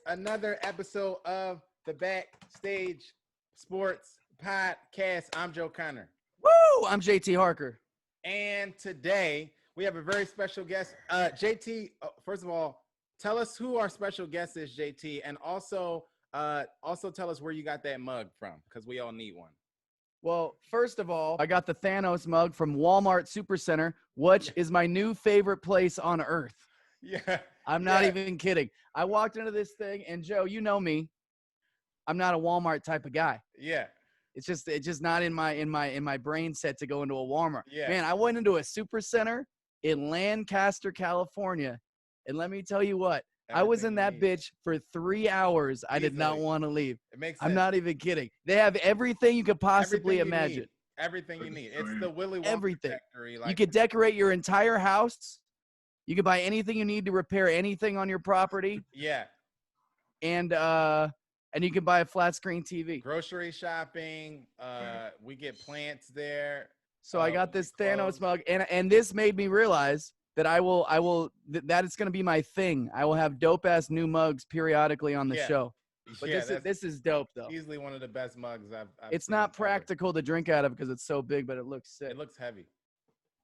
another episode of the Backstage Sports Podcast. I'm Joe Connor. Woo! I'm JT Harker. And today we have a very special guest. JT, first of all, tell us who our special guest is, JT, and also tell us where you got that mug from, because we all need one. Well, first of all, I got the Thanos mug from Walmart Supercenter, which is my new favorite place on earth. Yeah. I'm not even kidding. I walked into this thing, and Joe, you know me. I'm not a Walmart type of guy. Yeah. It's just not in my brain set to go into a Walmart. Yeah. Man, I went into a Supercenter in Lancaster, California, and let me tell you what. I was in that bitch for 3 hours. I did not want to leave. It makes sense. I'm not even kidding. They have everything you could possibly imagine. Everything you need. It's the Willy Wonka everything. factory. You could decorate your entire house. You could buy anything you need to repair anything on your property. Yeah. And you can buy a flat screen TV. Grocery shopping. We get plants there. So I got this Thanos mug, and this made me realize that that it's going to be my thing. I will have dope ass new mugs periodically on the show. But this is dope though. Easily one of the best mugs I've It's not practical to drink out of because it's so big, but it looks sick. It looks heavy.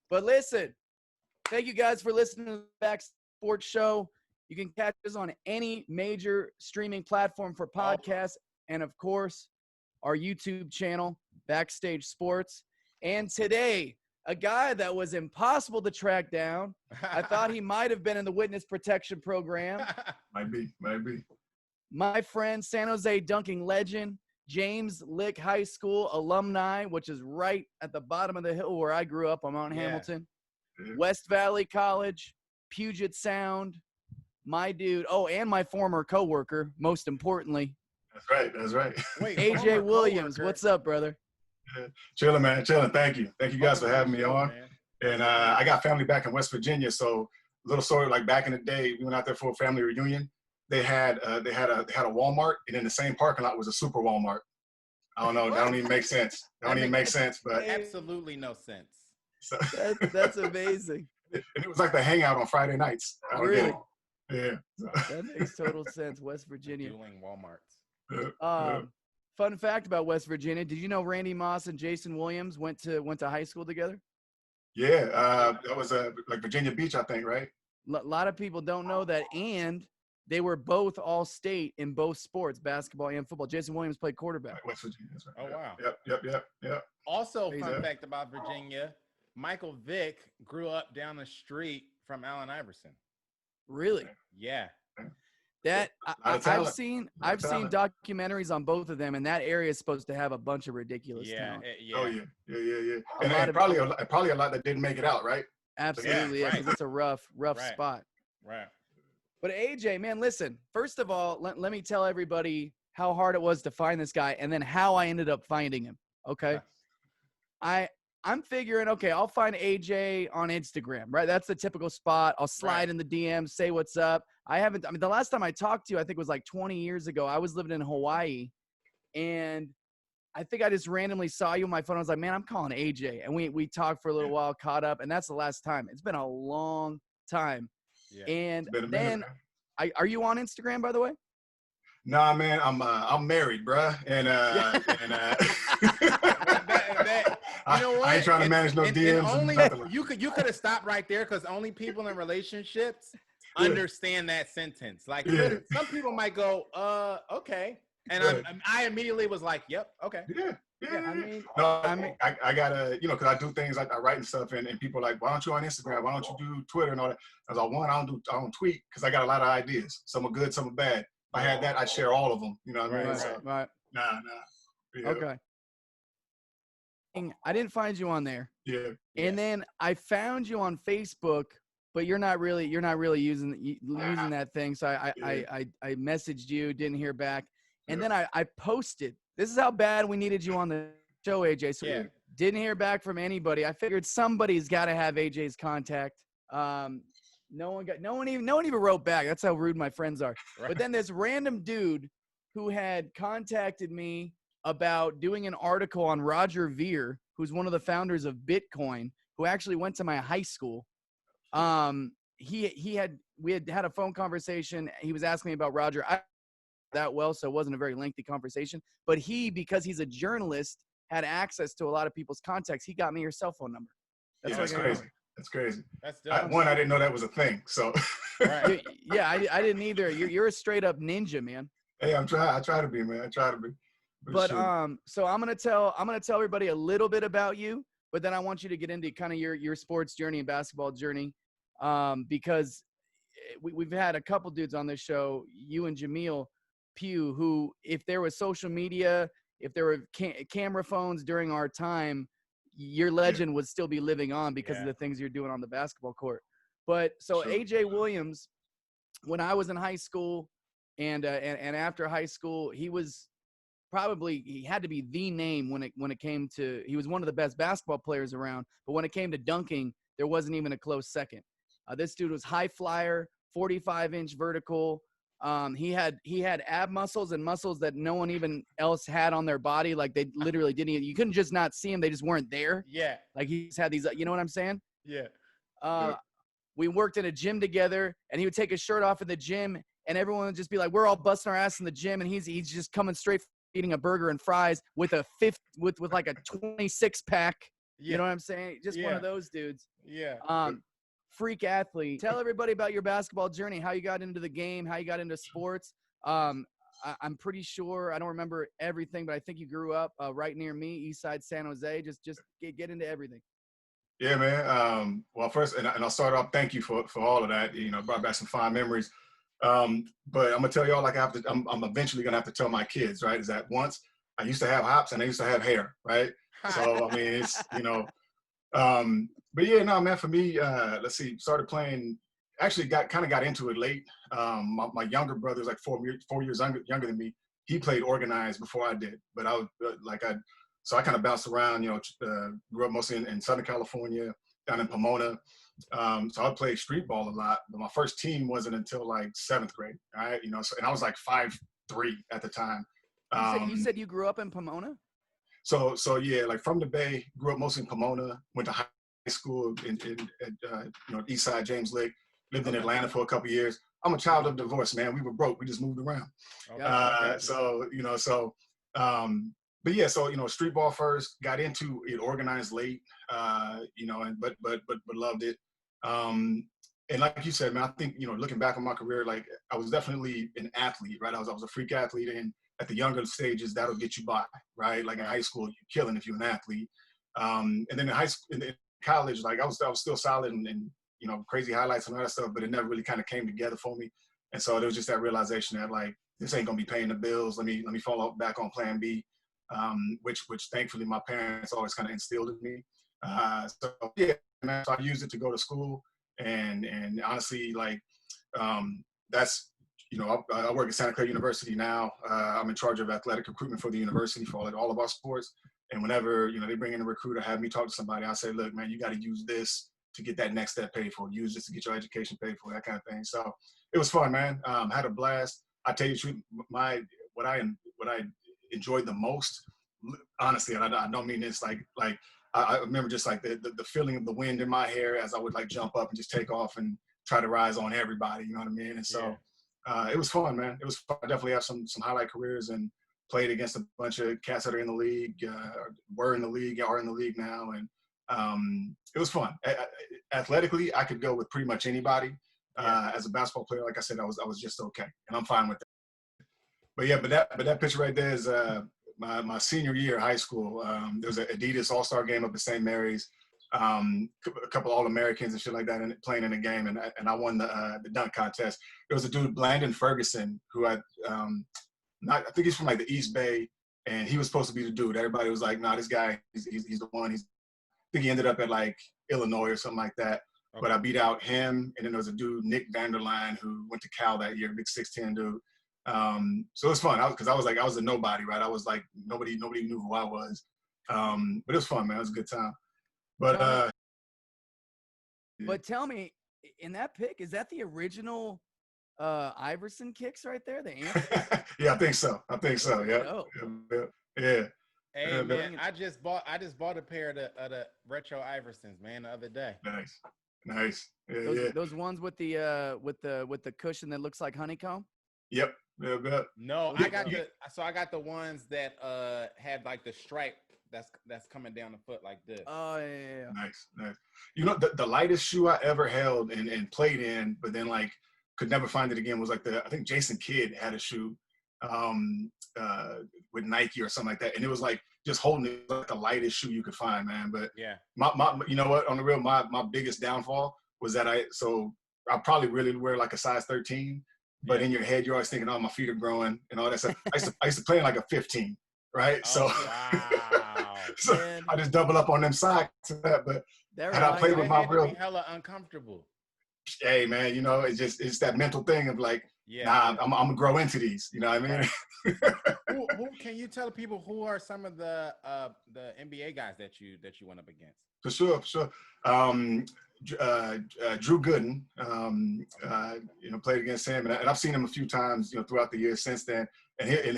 But listen, thank you guys for listening to the Back Sports Show. You can catch us on any major streaming platform for podcasts, and of course, our YouTube channel, Backstage Sports. And today, a guy that was impossible to track down. I thought he might have been in the witness protection program. Might be. My friend, San Jose dunking legend, James Lick High School alumni, which is right at the bottom of the hill where I grew up on Mount Hamilton. Yeah. West Valley College, Puget Sound, my dude. Oh, and my former coworker, most importantly. That's right. Wait, AJ Williams, what's up, brother? Yeah. Chilling, man. Chilling. Thank you guys for having me on. Man. And I got family back in West Virginia, so a little story. Like back in the day, we went out there for a family reunion. They had a Walmart, and in the same parking lot was a Super Walmart. I don't know. That don't even make sense. But absolutely no sense. So, that's amazing. And it was like the hangout on Friday nights. Really? Yeah. That makes total sense. West Virginia. Dueling Walmarts. Fun fact about West Virginia: did you know Randy Moss and Jason Williams went to high school together? Yeah, that was like Virginia Beach, I think, right? A lot of people don't know that, and they were both all state in both sports, basketball and football. Jason Williams played quarterback. West Virginia. That's right. Oh wow. Yep. Also, fun fact about Virginia: Michael Vick grew up down the street from Allen Iverson. Really? Yeah. That I've seen documentaries on both of them, and that area is supposed to have a bunch of ridiculous talent. Oh yeah. And probably a lot that didn't make it out, right? Absolutely, yeah, because it's a rough spot. Right. But AJ, man, listen. First of all, let me tell everybody how hard it was to find this guy, and then how I ended up finding him. Okay, I'm figuring, okay, I'll find AJ on Instagram, right? That's the typical spot. I'll slide in the DMs, say what's up. The last time I talked to you, I think was like 20 years ago. I was living in Hawaii, and I think I just randomly saw you on my phone. I was like, man, I'm calling AJ. And we talked for a little while, caught up, and that's the last time. It's been a long time. Yeah. And then, are you on Instagram, by the way? Nah, man, I'm married, bruh. And you know what? I ain't trying to manage no DMs. You could have stopped right there, because only people in relationships understand that sentence. Like some people might go, okay, and I immediately was like, yep, okay. Yeah. I gotta, because I do things like I write and stuff, and people are like, why don't you on Instagram? Why don't you do Twitter and all that? I was like, I don't tweet because I got a lot of ideas. Some are good, some are bad. If I had that, I'd share all of them. You know what I mean? Right. Nah. Yeah. Okay. I didn't find you on there. Yeah. And then I found you on Facebook, but you're not really using that thing. So I messaged you, didn't hear back. And then I posted. This is how bad we needed you on the show, AJ. So we didn't hear back from anybody. I figured somebody's got to have AJ's contact. No one even wrote back. That's how rude my friends are. Right. But then this random dude who had contacted me about doing an article on Roger Ver, who's one of the founders of Bitcoin, who actually went to my high school. We had a phone conversation. He was asking me about Roger. that well, so it wasn't a very lengthy conversation. But he, because he's a journalist, had access to a lot of people's contacts. He got me your cell phone number. That's crazy. That's crazy. That's dope. I didn't know that was a thing. So Right. Yeah, I didn't either. You're a straight up ninja, man. Hey, I try to be, man. I try to be. But so I'm gonna tell everybody a little bit about you, but then I want you to get into kind of your sports journey and basketball journey, because we've had a couple dudes on this show, you and Jameel Pugh, who, if there was social media, if there were camera phones during our time, your legend would still be living on because of the things you're doing on the basketball court. But so AJ Williams, when I was in high school and after high school, he had to be the name when it came to, he was one of the best basketball players around, but when it came to dunking, there wasn't even a close second. This dude was high flyer, 45-inch vertical. He had ab muscles and muscles that no one even else had on their body. Like, they literally didn't even, you couldn't just not see them. They just weren't there. Yeah. Like, he just had these, you know what I'm saying? Yeah. We worked in a gym together, and he would take his shirt off in the gym, and everyone would just be like, we're all busting our ass in the gym, and he's just coming straight eating a burger and fries with like a 26 pack. Yeah. You know what I'm saying? Just one of those dudes. Yeah. Freak athlete. Tell everybody about your basketball journey, how you got into the game, how you got into sports. I'm pretty sure, I don't remember everything, but I think you grew up right near me, East Side San Jose. Just get into everything. Yeah, man. Well, first, and I'll start off. Thank you for all of that. You know, brought back some fine memories. But I'm gonna tell y'all, like, I'm eventually gonna have to tell my kids, right? Is that once I used to have hops and I used to have hair, right? So I mean, it's, you know, but yeah, no, man. For me, let's see, started playing. Actually, got into it late. My younger brother's like 4 years younger than me. He played organized before I did, but I was so I kind of bounced around. You know, grew up mostly in Southern California, down in Pomona. So I played street ball a lot, but my first team wasn't until like 7th grade. Right, you know, so, and I was like 5'3" at the time. You said you grew up in Pomona? So yeah, like from the Bay, grew up mostly in Pomona, went to high school at you know, East Side James Lake, lived in Atlanta for a couple years. I'm a child of divorce, man. We were broke. We just moved around. So, you know, but yeah, so, you know, street ball first, got into it organized late, you know, and but loved it. And like you said, man, I think, you know, looking back on my career, like, I was definitely an athlete, right? I was a freak athlete, and at the younger stages, that'll get you by, right? Like in high school, you're killing if you're an athlete. And then in college, like I was still solid and you know, crazy highlights and all that stuff, but it never really kind of came together for me. And so there was just that realization that, like, this ain't gonna be paying the bills. Let me follow back on plan B, which thankfully my parents always kind of instilled in me. So yeah, man, so I used it to go to school, and honestly, like, that's, you know, I work at Santa Clara University now. I'm in charge of athletic recruitment for the university for all of our sports. And whenever, you know, they bring in a recruiter, have me talk to somebody, I say, look, man, you got to use this to get that next step paid for. Use this to get your education paid for, that kind of thing. So it was fun, man. Had a blast. I tell you the truth, what I enjoyed the most, honestly, and I don't mean this like I remember just like the feeling of the wind in my hair as I would like jump up and just take off and try to rise on everybody. You know what I mean? And so it was fun, man. It was fun. I definitely have some highlight careers and played against a bunch of cats that are in the league, were in the league, are in the league now. And it was fun. Athletically, I could go with pretty much anybody. As a basketball player, like I said, I was just okay, and I'm fine with that. But yeah, but that picture right there is my senior year of high school. There was an Adidas All-Star game up at St. Mary's. A couple All-Americans and shit like that, and playing in the game, and I won the dunk contest. There was a dude, Blandon Ferguson, who I think he's from like the East Bay, and he was supposed to be the dude. Everybody was like, "Nah, this guy, he's the one." I think he ended up at like Illinois or something like that. Okay. But I beat out him, and then there was a dude, Nick Vanderline, who went to Cal that year, big 6'10" dude. So it was fun because I was a nobody, right? I was like nobody knew who I was. But it was fun, man. It was a good time. But tell me, in that pick, is that the original Iverson kicks right there? The answer? Yeah, I think so. Yeah. Hey man, I just bought a pair of the retro Iversons, man, the other day. Nice. Those ones with the cushion that looks like honeycomb. Yep. Yep. No, I got the ones that had like the stripe that's coming down the foot like this. Oh yeah. Nice. You know, the lightest shoe I ever held and played in, but then like could never find it again was like I think Jason Kidd had a shoe with Nike or something like that, and it was like just holding it like the lightest shoe you could find, man. But yeah, my you know what, on the real, my biggest downfall was that I probably really wear like a size 13, but in your head you're always thinking, oh, my feet are growing and all that stuff. I used to play in like a 15, right? Oh, wow. So I just double up on them socks and that, but had I played with my real, hella uncomfortable. Hey man, you know, it's that mental thing of like, nah, I'm gonna grow into these. You know what I mean? who can you tell people who are some of the NBA guys that you went up against? For sure. Drew Gooden, you know, played against him, and I've seen him a few times, you know, throughout the years since then. And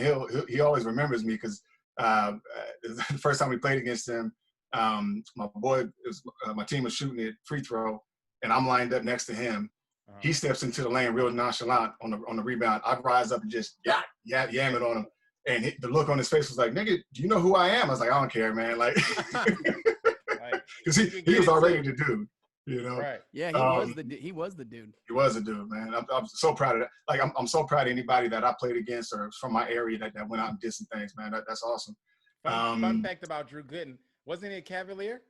he always remembers me because the first time we played against him, my team was shooting it free throw, and I'm lined up next to him. He steps into the lane real nonchalant on the rebound. I rise up and just yam it on him, and the look on his face was like, "Nigga, do you know who I am?" I was like, "I don't care, man." Like, because he was already the dude. You know, right? Yeah, he was the dude. He was a dude, man. I'm so proud of that. Like, I'm so proud of anybody that I played against or from my area that went out and did some things, man. That's awesome. Fun fact about Drew Gooden, wasn't he a Cavalier?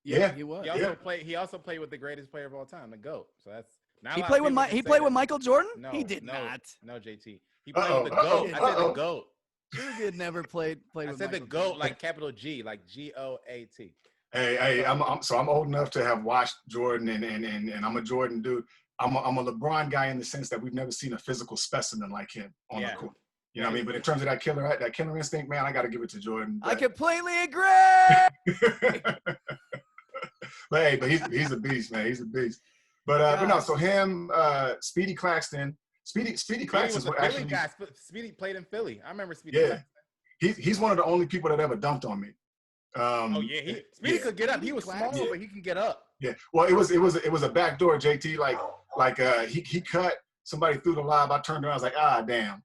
Yeah, he was. He also played with the greatest player of all time, the GOAT. So that's not he played with Michael Jordan. No, he did not. No, JT. He played with the GOAT. I said the GOAT. Drew Gooden never played I with said Michael the GOAT, Jordan. like capital G, like GOAT. Hey, I'm old enough to have watched Jordan, and I'm a Jordan dude. I'm a LeBron guy in the sense that we've never seen a physical specimen like him on the court. You know what I mean? But in terms of that killer instinct, man, I got to give it to Jordan. I completely agree. but he's a beast, man. He's a beast. But no, so him, Speedy Claxton. Speedy Claxton was actually guy. Speedy played in Philly. I remember Speedy. Yeah, he's one of the only people that ever dunked on me. Speedy could get up. He was small, but he can get up. Yeah. Well, it was a backdoor, JT. Like he cut somebody through the lob. I turned around. I was like, damn.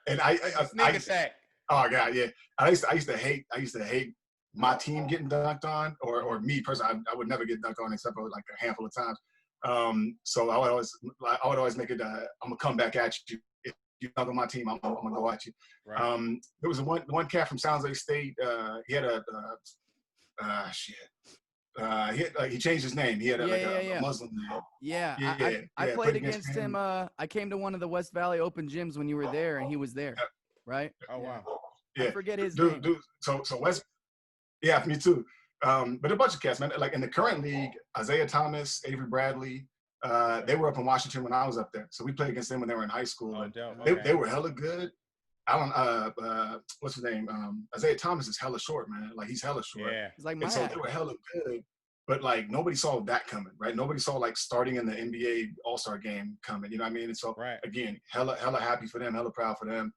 And I sneak attack. Oh god, yeah. I used to hate my team getting dunked on, or me personally. I would never get dunked on except for like a handful of times. So I would always make it. I'm gonna come back at you. If you dunk on my team, I'm gonna go at you. Right. There was one cat from Sounds Lake State. He had he changed his name. He had a Muslim name. Yeah. I played against him. I came to one of the West Valley Open gyms when you were there, and he was there. Right? Oh wow. Yeah. I forget his name. Dude. So West. Yeah, me too. But a bunch of cats, man. Like in the current league, Isaiah Thomas, Avery Bradley, they were up in Washington when I was up there. So we played against them when they were in high school. Oh, and okay. They were hella good. I don't what's his name? Isaiah Thomas is hella short, man. Like he's hella short. Yeah. He's like my so they were hella good. But like nobody saw that coming, right? Nobody saw like starting in the NBA All-Star game coming. You know what I mean? And so again, hella happy for them, hella proud for them.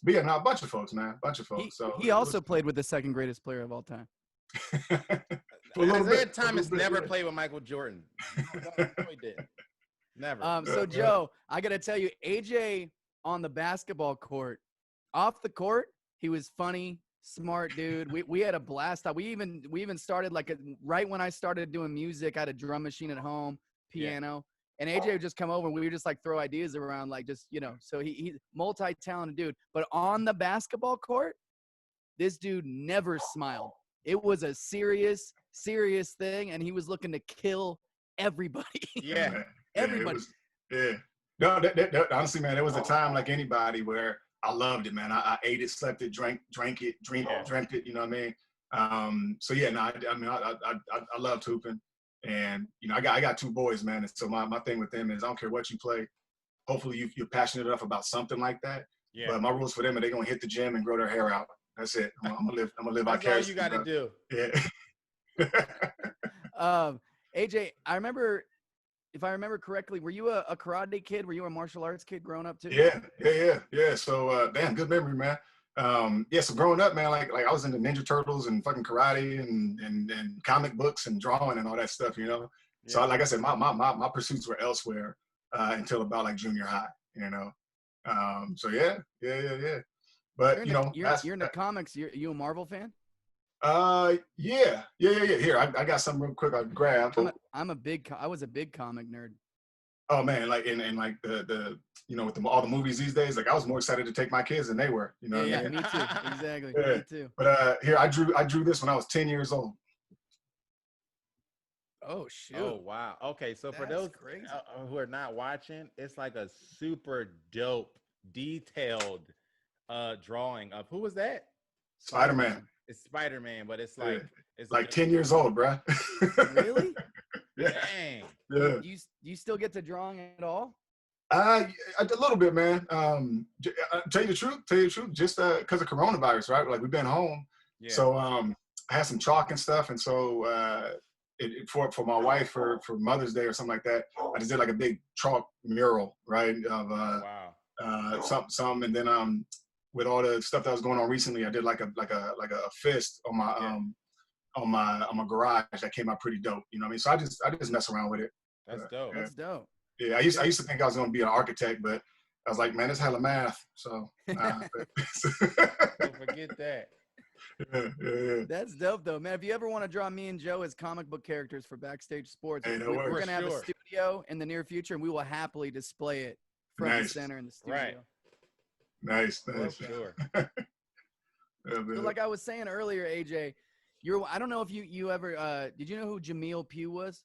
But yeah, a bunch of folks, man. A bunch of folks. He also played with the second greatest player of all time. Isaiah Thomas never played with Michael Jordan. No, he didn't. Never. So Joe, I gotta tell you, AJ on the basketball court, off the court, he was funny, smart dude. We had a blast. We even started right when I started doing music. I had a drum machine at home, piano, and AJ would just come over and we would just like throw ideas around, like just So he's multi-talented dude. But on the basketball court, this dude never smiled. It was a serious thing, and he was looking to kill everybody. Yeah. Everybody. No, honestly, man, there was a time like anybody where I loved it, man. I ate it, slept it, drank it, dreamt it. You know what I mean? So yeah, no, I loved hooping, and I got two boys, man. And so my thing with them is I don't care what you play. Hopefully you're passionate enough about something like that. Yeah. But my rules for them are they're gonna hit the gym and grow their hair out. That's it. I'm gonna live vicariously. That's all you got to do. Yeah. AJ, if I remember correctly, were you a karate kid? Were you a martial arts kid growing up too? Yeah. So damn, good memory, man. So growing up, man, like I was into Ninja Turtles and fucking karate and comic books and drawing and all that stuff, Yeah. So like I said, my pursuits were elsewhere. until about like junior high, you know. So yeah. But you know, you're into comics. You a Marvel fan? Yeah. Here, I got something real quick. I grabbed. I was a big comic nerd. Oh man, like in like the you know, with all the movies these days, like I was more excited to take my kids than they were. You know what I mean? Me too. Exactly. Yeah. Me too. But here, I drew this when I was 10 years old. Oh shoot. Oh wow. Okay, so for That's those crazy. who are not watching, it's like a super dope, detailed drawing of who was that? Spider-Man. It's Spider-Man, but it's like it's like 10 years old, bruh. Really? Dang. Yeah. Do you still get to drawing at all? A little bit, man. Tell you the truth, just because of coronavirus, right? Like we've been home, Yeah. so I had some chalk and stuff, and so for my wife for Mother's Day or something like that, I just did like a big chalk mural, right? Of Wow. some, and then with all the stuff that was going on recently, I did like a fist on my garage that came out pretty dope. You know what I mean? So I just mess around with it. That's dope. That's dope. Yeah, I used to think I was gonna be an architect, but I was like, man, it's hella math. So Don't forget that. yeah. That's dope though, man. If you ever want to draw me and Joe as comic book characters for Backstage Sports, Hey, no we're worries. gonna have a studio in the near future, and we will happily display it front and Nice. center in the studio. Right. Nice. For sure. Yeah, So man. like I was saying earlier, AJ, I don't know if you ever did you know who Jamil Pugh was?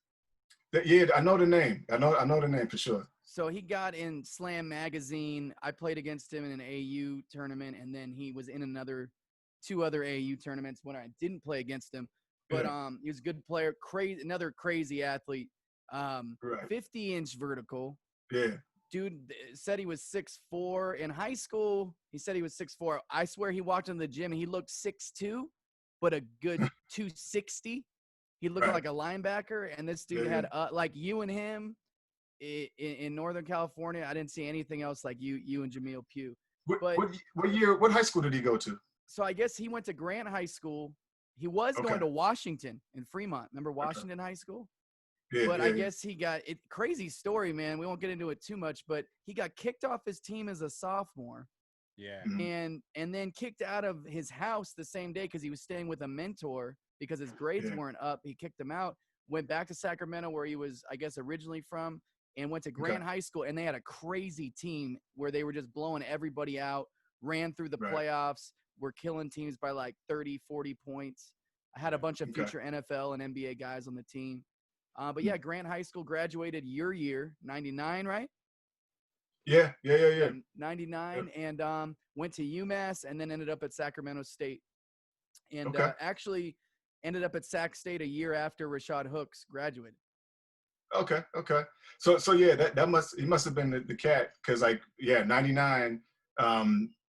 Yeah, I know the name. I know the name for sure. So he got in Slam magazine. I played against him in an AU tournament, and then he was in two other AU tournaments when I didn't play against him. But he was a good player, another crazy athlete. Right. 50-inch vertical. Yeah. Dude said he was 6'4". In high school, he said he was 6'4". I swear he walked in the gym and he looked 6'2", but a good 260. He looked like a linebacker, and this dude had like you and him in Northern California. I didn't see anything else like you and Jamil Pugh. What high school did he go to? So I guess he went to Grant High School. He was going to Washington in Fremont. Remember Washington High School? Yeah, but I guess he got it. Crazy story, man. We won't get into it too much, but he got kicked off his team as a sophomore. Yeah. And then kicked out of his house the same day because he was staying with a mentor because his grades weren't up. He kicked him out, went back to Sacramento where he was, I guess, originally from, and went to Grant High School. And they had a crazy team where they were just blowing everybody out, ran through the playoffs, were killing teams by like 30, 40 points. I had a bunch of future NFL and NBA guys on the team. But yeah, Grant High School graduated your year, 99, right? Yeah. 99, and went to UMass and then ended up at Sacramento State. And actually ended up at Sac State a year after Rashad Hooks graduated. Okay. So yeah, he must have been the cat, because 99,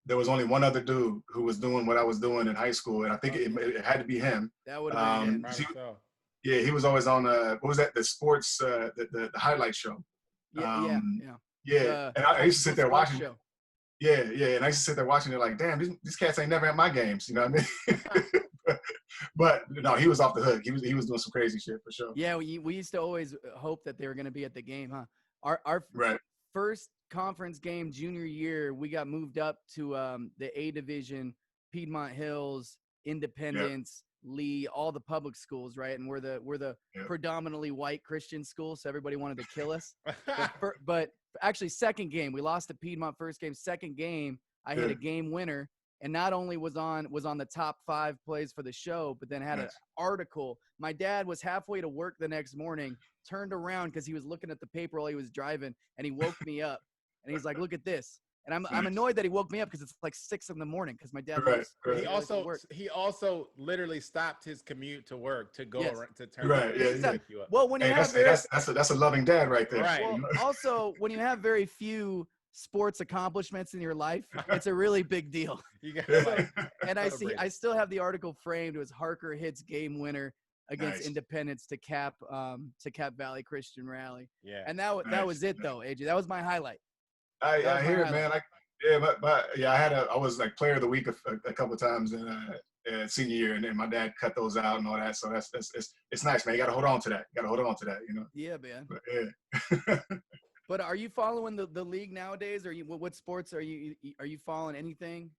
there was only one other dude who was doing what I was doing in high school, and I think it had to be him. That would have been him. Yeah, he was always on what was that? The sports, the highlight show. Yeah. And I used to sit there watching. Show. Yeah, and I used to sit there watching it like, damn, these cats ain't never at my games. You know what I mean? But no, he was off the hook. He was doing some crazy shit for sure. Yeah, we used to always hope that they were going to be at the game, huh? Our first conference game junior year, we got moved up to the A division, Piedmont Hills, Independence, Lee, all the public schools, right? And we're the predominantly white Christian school, so everybody wanted to kill us. But actually, second game, we lost to Piedmont. First game, second game, I hit a game winner, and not only was on the top 5 plays for the show, but then had an article. My dad was halfway to work the next morning, turned around because he was looking at the paper while he was driving, and he woke me up, and he's like, "Look at this." And I'm annoyed that he woke me up because it's like 6 in the morning because my dad He also literally stopped his commute to work to go to turn you up. Well, when you that's a loving dad right there. Right. Well, also, when you have very few sports accomplishments in your life, it's a really big deal. And I still have the article framed. It was Harker hits game winner against Independence to cap Valley Christian Rally. Yeah. And that was it though, AJ. That was my highlight. I hear it, man. I was like player of the week a couple of times in senior year, and then my dad cut those out and all that. So it's nice, man. You got to hold on to that. You know. Yeah, man. But, But are you following the league nowadays? Or what sports are you following? Anything?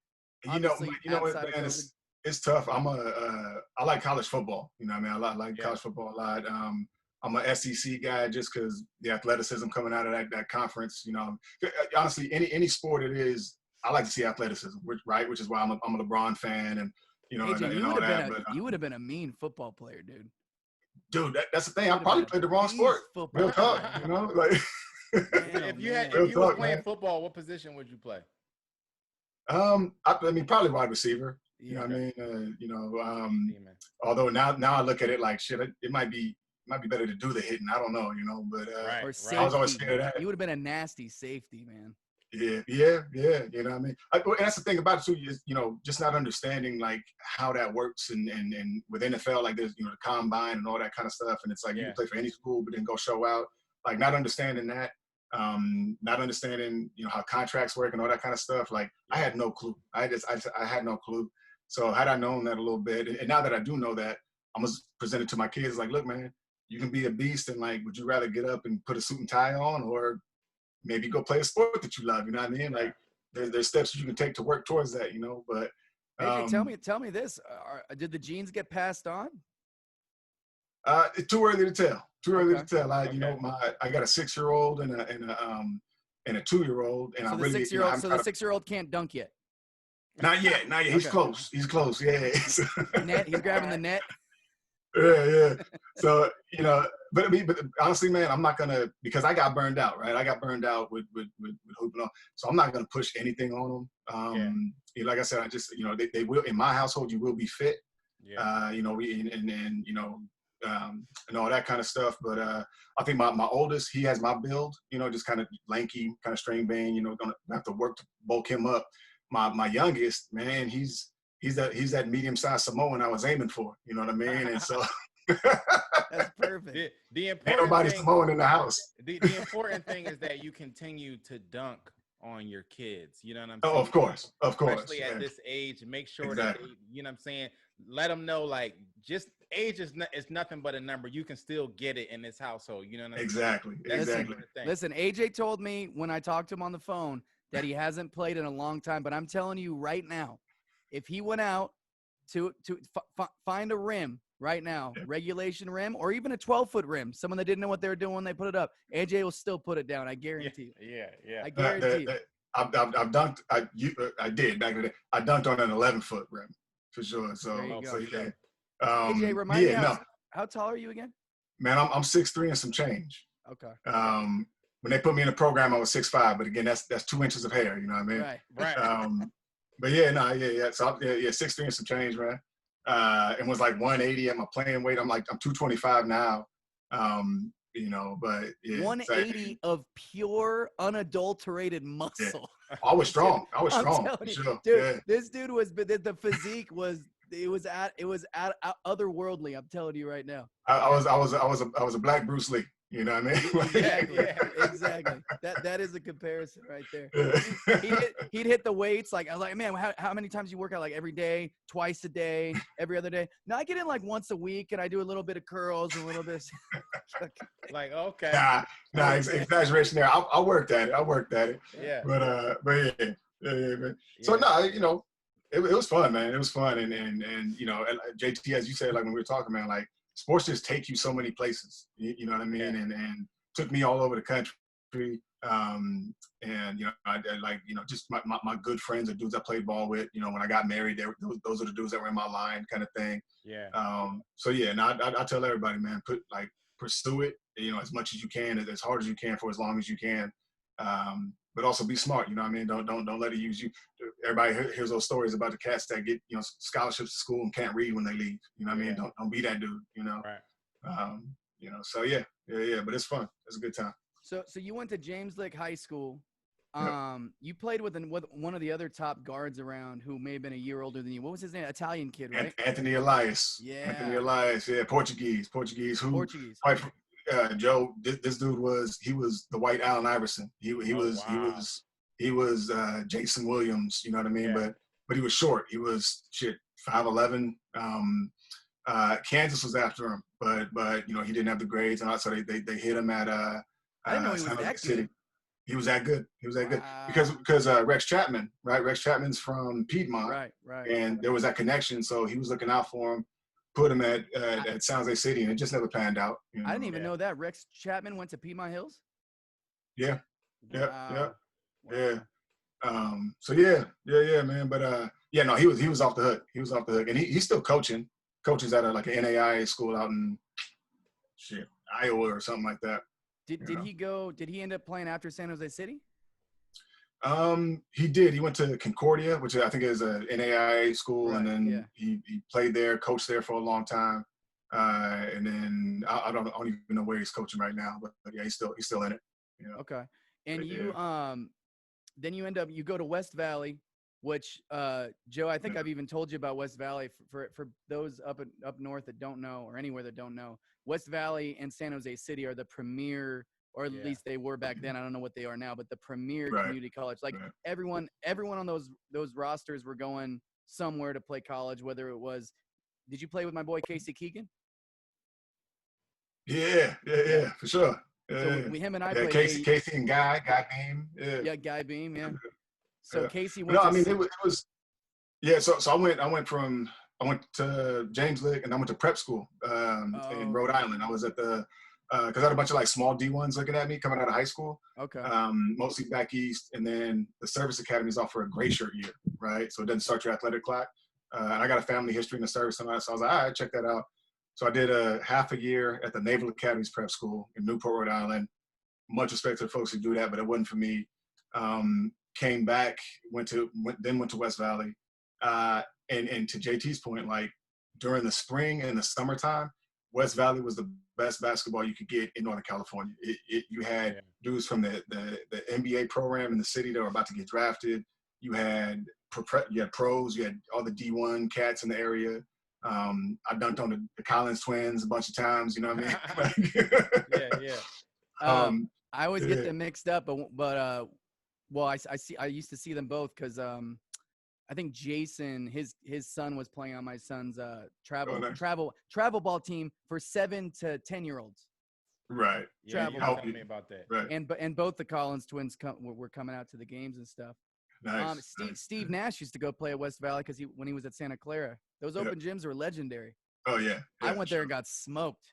Obviously, You know what, outside man, of COVID. it's tough. I like college football. You know what I mean? I like Yeah. college football a lot. I'm an SEC guy just because the athleticism coming out of that conference. You know, honestly, any sport it is, I like to see athleticism, which is why I'm a LeBron fan, and you know, AJ, and you all would have that. been But you would have been a mean football player, dude. dude, that's the thing. I You'd have probably been a played the wrong beast sport. football Real talk, player. you know, like. Man, oh, If you man. was talk, playing man. football, what position would you play? I mean, probably wide receiver. You know Yeah. what I mean? See, man. Although now I look at it like shit. It might be better to do the hitting. I don't know, you know. But Right. Or I was always safety. scared of that. You would have been a nasty safety, man. Yeah. You know what I mean? And that's the thing about it too. Is, you know, just not understanding like how that works and with NFL, like there's, you know, the combine and all that kind of stuff. And it's like you Yeah. can play for any school, but then go show out. Like not understanding that, not understanding, you know, how contracts work and all that kind of stuff. Like I had no clue. I had no clue. So had I known that a little bit, and now that I do know that, I'm gonna present it to my kids like, look, man, you can be a beast, and like, would you rather get up and put a suit and tie on, or maybe go play a sport that you love? You know what I mean? Like, there's steps you can take to work towards that. You know, but AJ, tell me this: did the genes get passed on? it's too early to tell. Too early Okay. to tell. You know, I got a 6-year-old and a 2-year-old, and So I the really, you know, I'm so the 6-year-old can't dunk yet. not yet. He's Okay. close. He's close. Yeah. Net. He's grabbing the net. Yeah. So, you know, but honestly, man, I'm not gonna, because I got burned out, right? I got burned out with hooping on, so I'm not gonna push anything on them. You know, like I said, I just, you know, they will, in my household, you will be fit. Yeah. You know, and you know, and all that kind of stuff. But I think my oldest, he has my build, you know, just kind of lanky, kind of string bean, you know, gonna have to work to bulk him up. My youngest, man, he's that medium-sized Samoan I was aiming for. You know what I mean? And so That's perfect. The ain't important nobody thing, Samoan in the house. the important thing is that you continue to dunk on your kids. You know what I'm saying? Oh, of course. Especially Yeah. at this age, make sure Exactly. that they, you know what I'm saying, let them know, like, just age is nothing but a number. You can still get it in this household. You know what I'm Exactly. saying? That's the Exactly. important thing. Listen, AJ told me when I talked to him on the phone that he hasn't played in a long time, but I'm telling you right now, if he went out to find a rim right now, regulation rim, or even a 12-foot rim, someone that didn't know what they were doing when they put it up, AJ will still put it down. I guarantee you. Yeah. I guarantee you. I've dunked. I did back in the day. I dunked on an 11-foot rim for sure. So, There you go. yeah. AJ, remind me, no, how tall are you again? man, I'm 6'3" and some change. Okay. When they put me in the program, I was 6'5", but again, that's 2 inches of hair. You know what I mean? Right. But yeah, So 6'3" and some change, man. And was like 180 at my playing weight. I'm 225 now. You know, but yeah, 180 of pure, unadulterated muscle. Yeah. I was strong. I'm telling For you, sure. dude. Yeah. This dude was, but the physique was otherworldly. I'm telling you right now. I was a black Bruce Lee. You know what I mean? Exactly. That is a comparison right there. Yeah. He'd hit the weights. Like, I was like, man, how many times you work out? Like every day, twice a day, every other day. No, I get in like once a week, and I do a little bit of curls and a little bit. Like, okay. Nah, exaggeration there. I worked at it. Yeah. But yeah. Man. So no, you know, it was fun, man. It was fun, and you know, JT, as you said, like when we were talking, man, like sports just take you so many places. You know what I mean? Yeah. And took me all over the country. And you know, I like, you know, just my good friends, the dudes I played ball with. You know, when I got married, those are the dudes that were in my line, kind of thing. Yeah. So yeah, and I tell everybody, man, pursue it, you know, as much as you can, as hard as you can, for as long as you can. But also be smart, you know what I mean? Don't let it use you. Everybody hears those stories about the cats that get, you know, scholarships to school and can't read when they leave. You know what I mean? Don't be that dude, you know. Right. You know, so yeah, but it's fun. It's a good time. So you went to James Lick High School. Yep. You played with one of the other top guards around, who may have been a year older than you. What was his name? Italian kid, right? Anthony Elias. Yeah. Anthony Elias. Yeah, Portuguese. Who? Joe. This dude was the white Allen Iverson. He was Jason Williams. You know what I mean? Yeah. But he was short. He was 5'11". Kansas was after him, but you know, he didn't have the grades, and also they hit him at I didn't know he was that good. He was that good. He was that good Wow. because Rex Chapman, right? Rex Chapman's from Piedmont, Right. and there was that connection. So he was looking out for him, put him at San Jose City, and it just never panned out. You know? I didn't even know that Rex Chapman went to Piedmont Hills. Yeah, yeah, Wow. yeah. So yeah, man. But yeah, no, he was off the hook. He was off the hook, and he's still coaching. Coaches at like an NAIA school out in Iowa or something like that. Did he go? Did he end up playing after San Jose City? He did. He went to Concordia, which I think is a NAIA school, Right, and then yeah. he played there, coached there for a long time. And then I don't even know where he's coaching right now, but yeah, he's still in it. You know? Okay. And But, you then you end up you go to West Valley, which Joe, I think I've even told you about West Valley for those up north that don't know, or anywhere that don't know. West Valley and San Jose City are the premier, or at least they were back then. I don't know what they are now, but the premier community college. Like everyone on those rosters were going somewhere to play college, whether it was, did you play with my boy Casey Keegan? Yeah, for sure. So him and I played. Casey and Guy Beam. Yeah, Guy Beam. Yeah. So Casey went. No, I mean it was. Yeah, so I went to James Lick, and I went to prep school in Rhode Island. I was at the because I had a bunch of like small D1s looking at me coming out of high school. Okay. Mostly back east, and then the service academies offer a gray shirt year, right? So it doesn't start your athletic clock. And I got a family history in the service, and so I was like, all right, check that out. So I did a half a year at the Naval Academy's prep school in Newport, Rhode Island. Much respect to the folks who do that, but it wasn't for me. Came back, went to West Valley. And to JT's point, like during the spring and the summertime, West Valley was the best basketball you could get in Northern California. You had dudes from the NBA program in the city that were about to get drafted. You had pros. You had all the D1 cats in the area. I dunked on the Collins twins a bunch of times. You know what I mean? I always get them mixed up, but well, I used to see them both because I think Jason, his son was playing on my son's travel ball team for 7 to 10-year-olds. Right. Yeah, you told me about that. Right. And both the Collins twins were coming out to the games and stuff. Nice. Steve Nash used to go play at West Valley because when he was at Santa Clara. Those open gyms were legendary. Oh yeah. I went there and got smoked.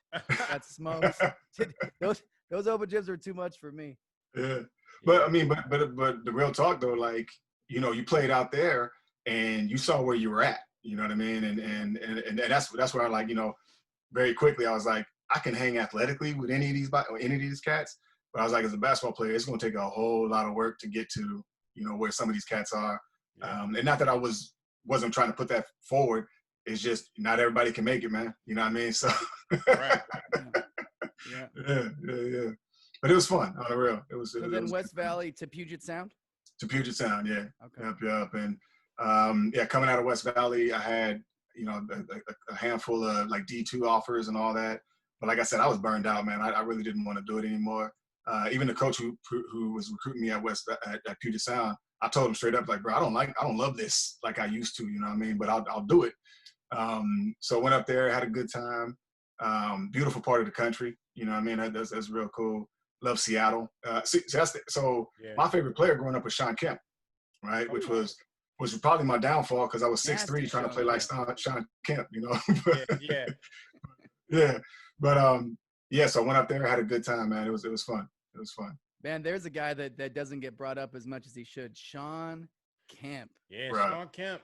Those open gyms were too much for me. Yeah. But I mean, but the real talk though, like, you know, you played out there and you saw where you were at, you know what I mean? And that's where I, like, you know, very quickly I was like, I can hang athletically with any of these cats, but I was like, as a basketball player, it's going to take a whole lot of work to get to, you know, where some of these cats are. And not that I wasn't trying to put that forward. It's just not everybody can make it, man. You know what I mean? So right. Yeah. But it was fun on the real. It was. So then West Valley to Puget Sound. To Puget Sound, yeah. Okay. Yep. And coming out of West Valley, I had, you know, a handful of like D2 offers and all that. But like I said, I was burned out, man. I really didn't want to do it anymore. Even the coach who was recruiting me at Puget Sound, I told him straight up, like, bro, I don't love this like I used to, you know what I mean? But I'll do it. So went up there, had a good time. Beautiful part of the country, you know what I mean? That's real cool. Love Seattle. My favorite player growing up was Sean Kemp, right? Which was probably my downfall because I was 6'3", trying to play like Sean Kemp, you know? Yeah. But so I went up there, had a good time, man. It was fun. It was fun. Man, there's a guy that doesn't get brought up as much as he should. Sean Kemp. Yeah, right. Sean Kemp.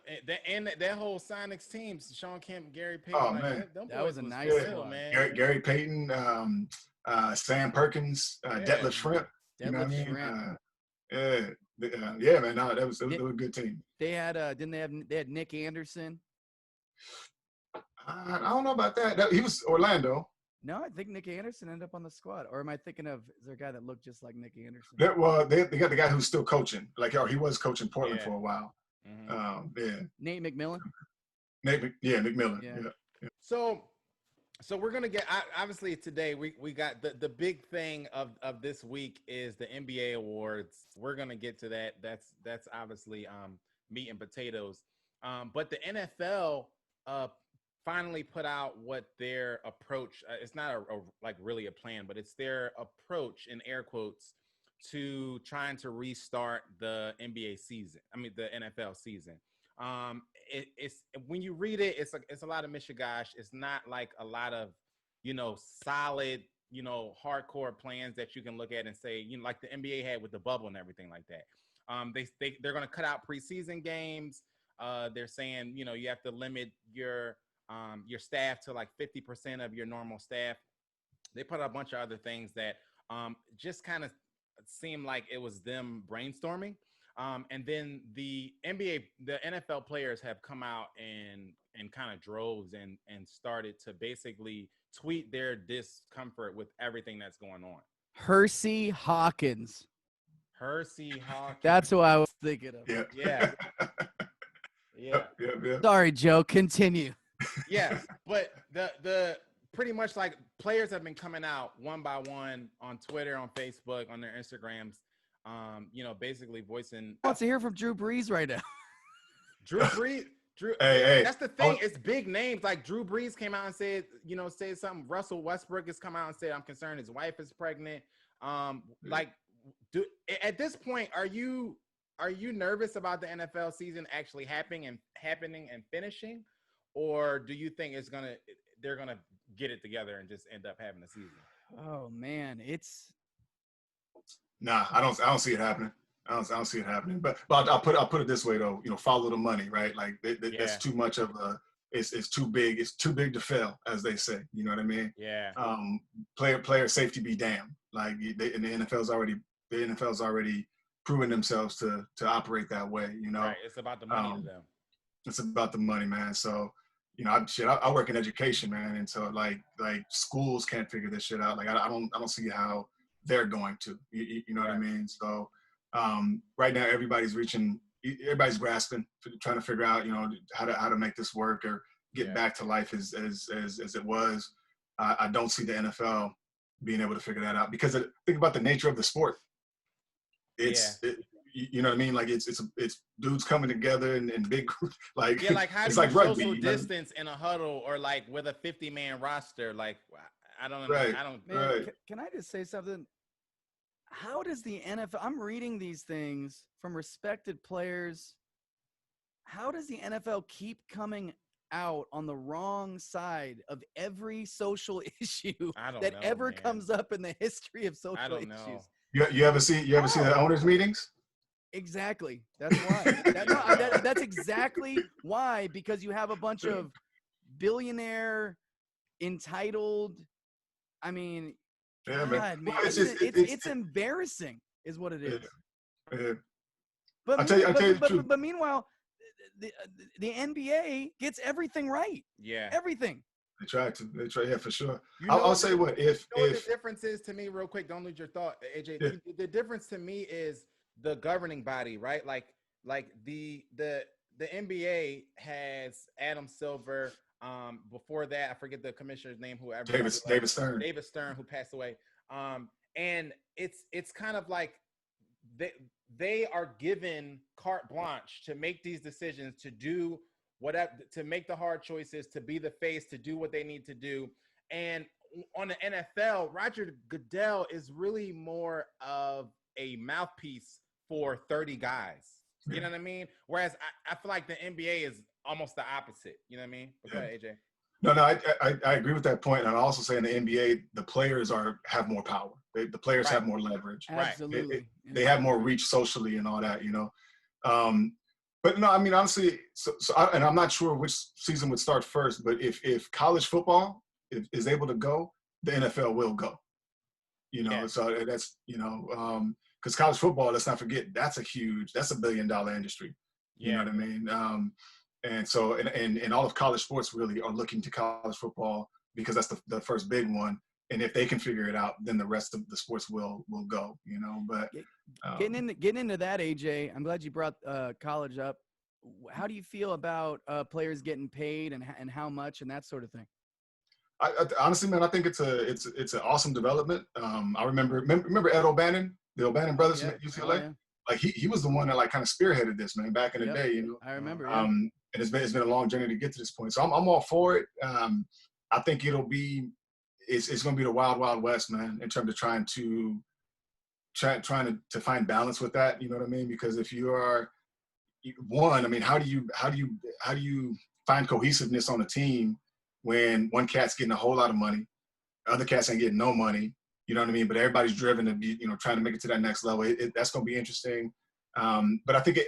And that whole Sonics team, Sean Kemp, Gary Payton. Oh, man. That was a nice one. Man. Gary Payton, Sam Perkins, Detlef Shrimp. You know what I mean? Yeah, man. No, it was a good team. They had they had Nick Anderson. I don't know about that. He was Orlando. No, I think Nick Anderson ended up on the squad. Or am I thinking of, is there a guy that looked just like Nick Anderson? They got the guy who's still coaching. Like, he was coaching Portland for a while. Mm-hmm. Nate McMillan. McMillan. Yeah. So we're gonna get, obviously today we got the big thing of this week is the NBA awards. We're gonna get to that. That's obviously meat and potatoes. But the NFL finally put out what their approach. It's not like really a plan, but it's their approach in air quotes to trying to restart the NBA season. I mean, the NFL season. It's when you read it, it's a lot of mishigash. It's not like a lot of, solid, hardcore plans that you can look at and say, like the NBA had with the bubble and everything like that. They're going to cut out preseason games. They're saying, you have to limit your staff to like 50% of your normal staff. They put out a bunch of other things that just kind of seemed like it was them brainstorming. And then the NFL players have come out in kind of droves and started to basically tweet their discomfort with everything that's going on. Hersey Hawkins. That's who I was thinking of. Yeah. Sorry, Joe. Continue. Yeah, but the pretty much like players have been coming out one by one on Twitter, on Facebook, on their Instagrams, basically voicing. Wants to hear from Drew Brees right now. Drew Brees. Hey. That's the thing. It's big names. Like Drew Brees came out and said, said something. Russell Westbrook has come out and said, I'm concerned his wife is pregnant. At this point, are you nervous about the NFL season actually happening and finishing, or do you think they're gonna get it together and just end up having a season? Oh man, Nah, I don't see it happening. I don't see it happening. But I'll put it this way though. Follow the money, right? Like that's too much of a. It's too big. It's too big to fail, as they say. You know what I mean? Yeah. Player safety be damned. Like and the NFL's already proven themselves to operate that way. Right. It's about the money to them. It's about the money, man. So. I work in education, man, and so like schools can't figure this shit out. Like I don't see how they're going to. You know what I mean? So right now everybody's grasping, trying to figure out how to make this work or get back to life as it was. I don't see the NFL being able to figure that out because think about the nature of the sport. You know what I mean? Like it's dudes coming together and big like like how it's do you like rugby, social distance in a huddle or like with a 50-man roster? Like I don't know. Right. I don't. Man, can I just say something? How does the NFL? I'm reading these things from respected players. How does the NFL keep coming out on the wrong side of every social issue that ever comes up in the history of social issues? You ever see the owners' meetings? Exactly. That's why. That's exactly why. Because you have a bunch of billionaire, entitled. I mean, yeah, God, man, well, it's embarrassing, is what it is. Yeah. But meanwhile, the NBA gets everything right. Yeah, everything. They try, yeah, for sure. I'll say what if the difference is to me, real quick. Don't lose your thought, AJ. Yeah. The difference to me is the governing body, right? Like the NBA has Adam Silver. Before that, I forget the commissioner's name. David Stern, who passed away. And it's kind of like they are given carte blanche to make these decisions, to do whatever, to make the hard choices, to be the face, to do what they need to do. And on the NFL, Roger Goodell is really more of a mouthpiece for 30 guys. You know what I mean? Whereas I feel like the NBA is almost the opposite. You know what I mean? Go ahead, AJ. No, I agree with that point. And I also say in the NBA, the players have more power. The players have more leverage. Absolutely. They have more reach socially and all that, But no, I mean, honestly, and I'm not sure which season would start first, but if college football is able to go, the NFL will go. So that's, because college football, let's not forget, that's a $1 billion industry. You know what I mean? And so, and all of college sports really are looking to college football because that's the first big one. And if they can figure it out, then the rest of the sports will go, but getting into that, AJ, I'm glad you brought college up. How do you feel about players getting paid and how much and that sort of thing? I honestly, man, I think it's an awesome development. I remember Ed O'Bannon, the O'Bannon brothers at UCLA. Oh, yeah. Like he was the one that like kind of spearheaded this, man, back in the day, I remember. And it's been a long journey to get to this point. So I'm all for it. I think it's going to be the wild, wild west, man, in terms of trying to trying to find balance with that. You know what I mean? Because if you are one, I mean, how do you find cohesiveness on a team when one cat's getting a whole lot of money, other cats ain't getting no money? You know what I mean? But everybody's driven to be, trying to make it to that next level. That's going to be interesting. But I think,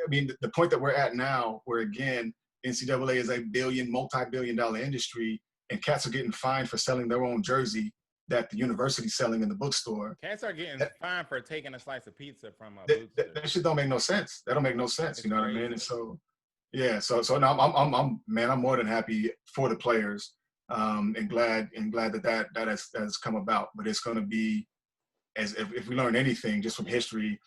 the point that we're at now, where again, NCAA is a multi-billion-dollar industry, and cats are getting fined for selling their own jersey that the university's selling in the bookstore. Cats are getting fined for taking a slice of pizza from a bookstore. That shit don't make no sense. That don't make no sense. It's you know crazy. what I mean? And so, yeah. So now I'm more than happy for the players, and glad that has come about. But it's going to be, as if we learn anything just from history,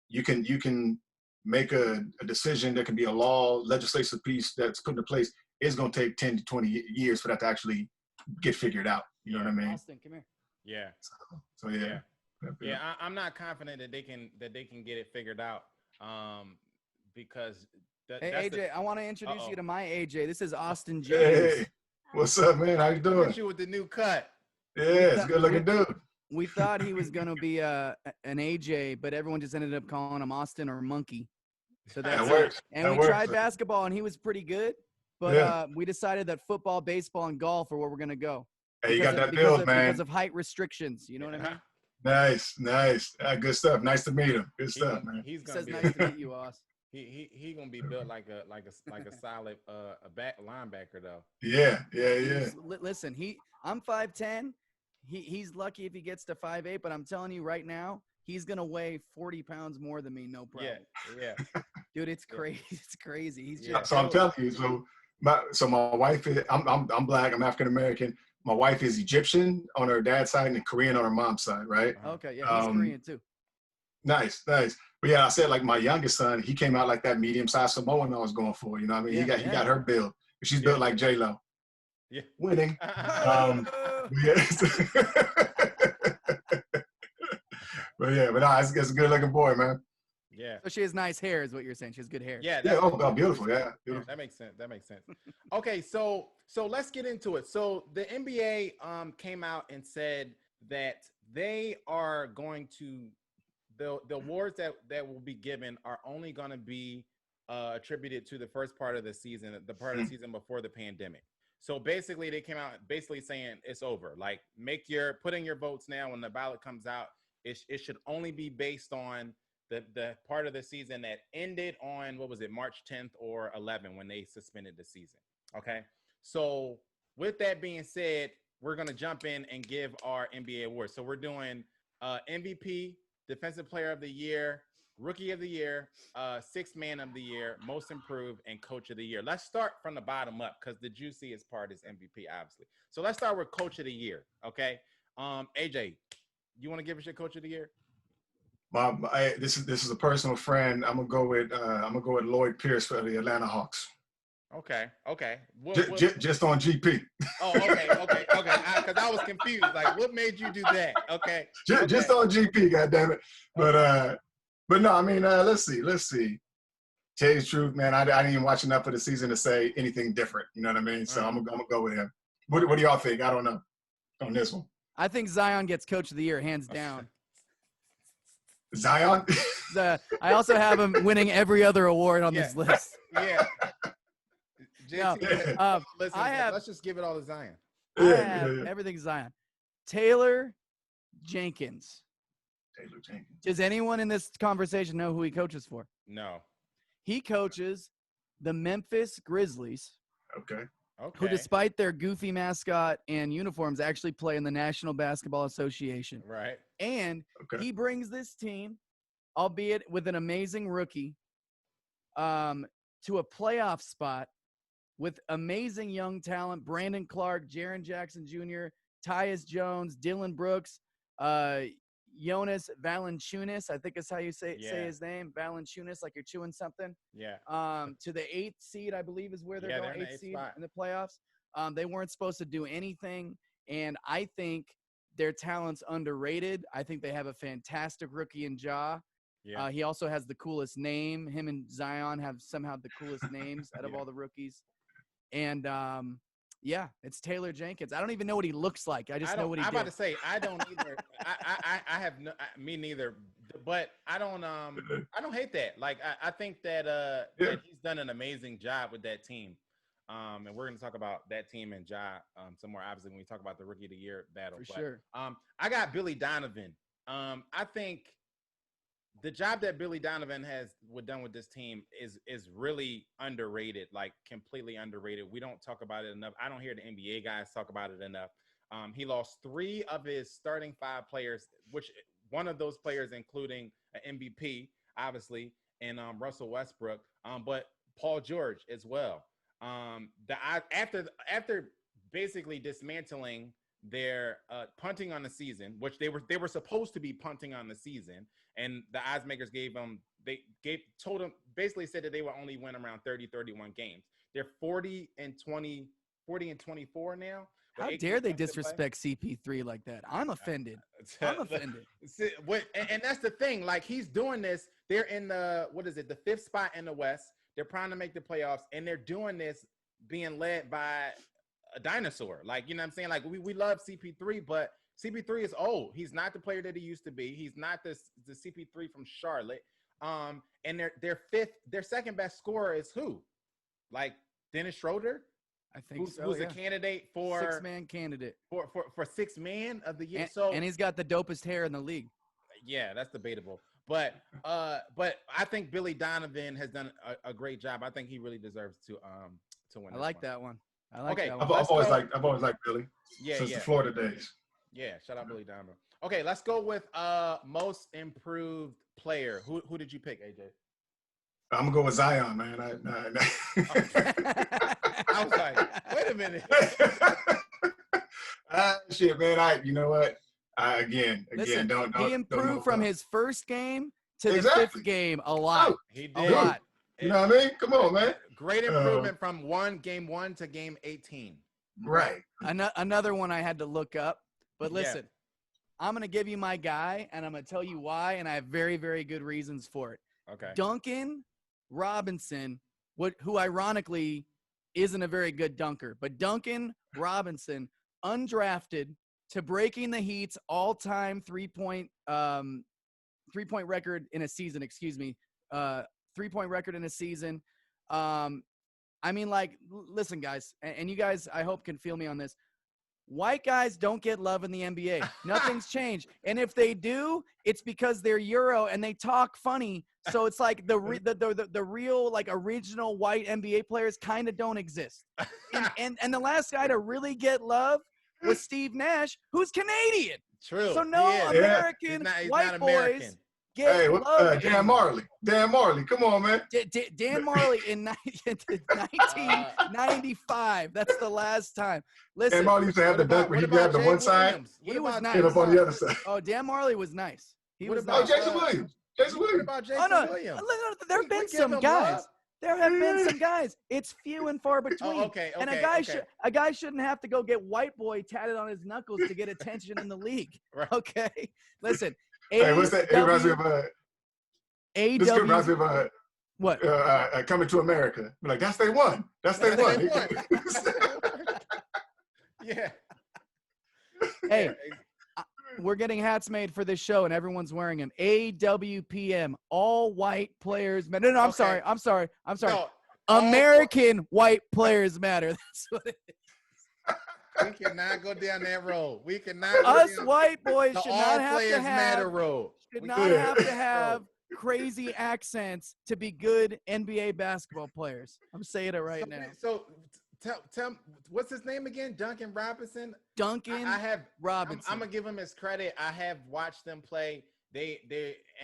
you can make a decision that can be a law, legislative piece that's put into place. It's going to take 10 to 20 years for that to actually get figured out. You know what I mean? Austin, come here. Yeah. So yeah. Yeah, I'm not confident that they can get it figured out, because hey AJ, I want to introduce you to my AJ. This is Austin James. Hey, what's up, man? How you doing? Hit you with the new cut. Yeah, it's a good looking dude. We thought he was gonna be an AJ, but everyone just ended up calling him Austin or Monkey. So that works. And we tried basketball, and he was pretty good, but we decided that football, baseball, and golf are where we're gonna go. Hey, you got that build, man. Because of height restrictions, you know what I mean? Nice. Good stuff. Nice to meet him. Good stuff, man. He's gonna be nice to meet you, Austin. He gonna be built like a solid back linebacker though. Yeah. Listen, I'm 5'10". He's lucky if he gets to 5'8", but I'm telling you right now, he's gonna weigh 40 pounds more than me, no problem. Yeah. Dude, it's crazy. It's crazy. He's just so I'm telling you. So my wife is I'm Black. I'm African American. My wife is Egyptian on her dad's side and Korean on her mom's side, right? Okay, yeah, he's Korean too. Nice. But yeah, I said, like, my youngest son, he came out like that medium-sized Samoan I was going for. You know what I mean? He got her build. She's built like J-Lo. Yeah. Winning. But no, it's a good-looking boy, man. Yeah. So she has nice hair, is what you're saying. She has good hair. Yeah. Beautiful. Yeah. Beautiful. That makes sense. Okay, so let's get into it. So the NBA came out and said that they are going to the awards that will be given are only going to be attributed to the first part of the season, the part of the season before the pandemic. So basically, they came out saying it's over. Like, put in your votes now. When the ballot comes out, it should only be based on the part of the season that ended on, what was it, March 10th or 11th, when they suspended the season. Okay. So with that being said, we're going to jump in and give our NBA awards. So we're doing MVP, Defensive Player of the Year, Rookie of the Year, Sixth Man of the Year, Most Improved, and Coach of the Year. Let's start from the bottom up, because the juiciest part is MVP, obviously. So let's start with Coach of the Year. Okay. AJ, you want to give us your Coach of the Year? This is a personal friend. I'm gonna go with Lloyd Pierce for the Atlanta Hawks. Okay. Just on GP. Oh, okay. Because I was confused. Like, what made you do that? Okay. Just on GP, goddammit. But no, I mean, let's see. Tell you the truth, man, I didn't even watch enough of the season to say anything different. You know what I mean? So I'm gonna go with him. What do y'all think? I don't know on this one. I think Zion gets Coach of the Year, hands down. Zion? I also have him winning every other award on this list. Yeah. No, listen, let's just give it all to Zion. I have everything Zion. Taylor Jenkins. Does anyone in this conversation know who he coaches for? No. He coaches the Memphis Grizzlies. Okay. Who, despite their goofy mascot and uniforms, actually play in the National Basketball Association. Right. And he brings this team, albeit with an amazing rookie, to a playoff spot with amazing young talent: Brandon Clark, Jaren Jackson Jr., Tyus Jones, Dylan Brooks, Jonas Valanciunas, I think is how you say his name. Valanciunas, like you're chewing something. Yeah. To the 8th seed, I believe, is where they're going. They're 8th seed spot. in the playoffs. They weren't supposed to do anything, and I think their talent's underrated. I think they have a fantastic rookie in Ja. Yeah. He also has the coolest name. Him and Zion have somehow the coolest names out of all the rookies. And Yeah, it's Taylor Jenkins. I don't even know what he looks like. I just know what he I'm did. about to say I don't either. I have no, me neither. But I don't hate that. Like I think that that he's done an amazing job with that team. And we're going to talk about that team and Ja some more obviously when we talk about the Rookie of the Year battle. For sure. I got Billy Donovan. I think the job that Billy Donovan has done with this team is really underrated, like completely underrated. We don't talk about it enough. I don't hear the NBA guys talk about it enough. He lost 3 of his starting 5 players, which one of those players, including an MVP, obviously, and Russell Westbrook, but Paul George as well. After basically dismantling their punting on the season, which they were supposed to be punting on the season, and the odds makers told them basically said that they would only win around 31 games. They're 40 and 24 now. How dare they disrespect CP3 like that? I'm offended. I'm offended. And that's the thing. Like, he's doing this. They're in the 5th spot in the West. They're trying to make the playoffs, and they're doing this being led by a dinosaur. Like, you know what I'm saying? Like, we love CP3, but CP3 is old. He's not the player that he used to be. He's not the CP3 from Charlotte. And their second best scorer is who? Like Dennis Schroeder? I think who's a candidate for 6-man candidate for 6 man of the year. And he's got the dopest hair in the league. Yeah, that's debatable. But I think Billy Donovan has done a great job. I think he really deserves to win. I like that one. I like that one. I've always liked Billy. Since the Florida days. Yeah, shout out Billy Donovan. Okay, let's go with most improved player. Who did you pick, AJ? I'm gonna go with Zion, man. I was like, wait a minute. Shit, man. You know what? Again, Listen, don't. He improved from his first game to the 5th game a lot. He did. A lot. You know what I mean? Come on, man. Great improvement from game 1 to game 18. Right. Another one I had to look up. But listen, I'm going to give you my guy, and I'm going to tell you why, and I have very, very good reasons for it. Okay. Duncan Robinson, who ironically isn't a very good dunker, but Duncan Robinson, undrafted, to breaking the Heat's all-time three-point record in a season. 3-point record in a season. I mean, like, listen, guys, and you guys, I hope, can feel me on this. White guys don't get love in the NBA. Nothing's changed. And if they do, it's because they're Euro and they talk funny. So it's like the real, like, original white NBA players kind of don't exist. And the last guy to really get love was Steve Nash, who's Canadian. True. So no American white boys get love. Dan Marley. Come on, man. Dan Marley in 1995. That's the last time. Listen, Dan Marley used to have the dunk where he grabbed the one side. He was nice. And up on the other side. Oh, Dan Marley was nice. Jason Williams. What about Jason Williams? There have been some guys. There have been some guys. It's few and far between. And a guy shouldn't have to go get white boy tatted on his knuckles to get attention in the league. Right. Okay. Listen. Hey, what's that? It reminds me of what? Coming to America. Like, that's they won. Yeah. Hey, we're getting hats made for this show, and everyone's wearing them. AWPM, all white players matter. No, I'm sorry. No, American white players matter. That's what it is. We cannot go down that road. We cannot. Us white boys should not have to have road. Should not have to have crazy accents to be good NBA basketball players. I'm saying it right now. So tell what's his name again? Duncan Robinson. Robinson. I'm gonna give him his credit. I have watched them play. They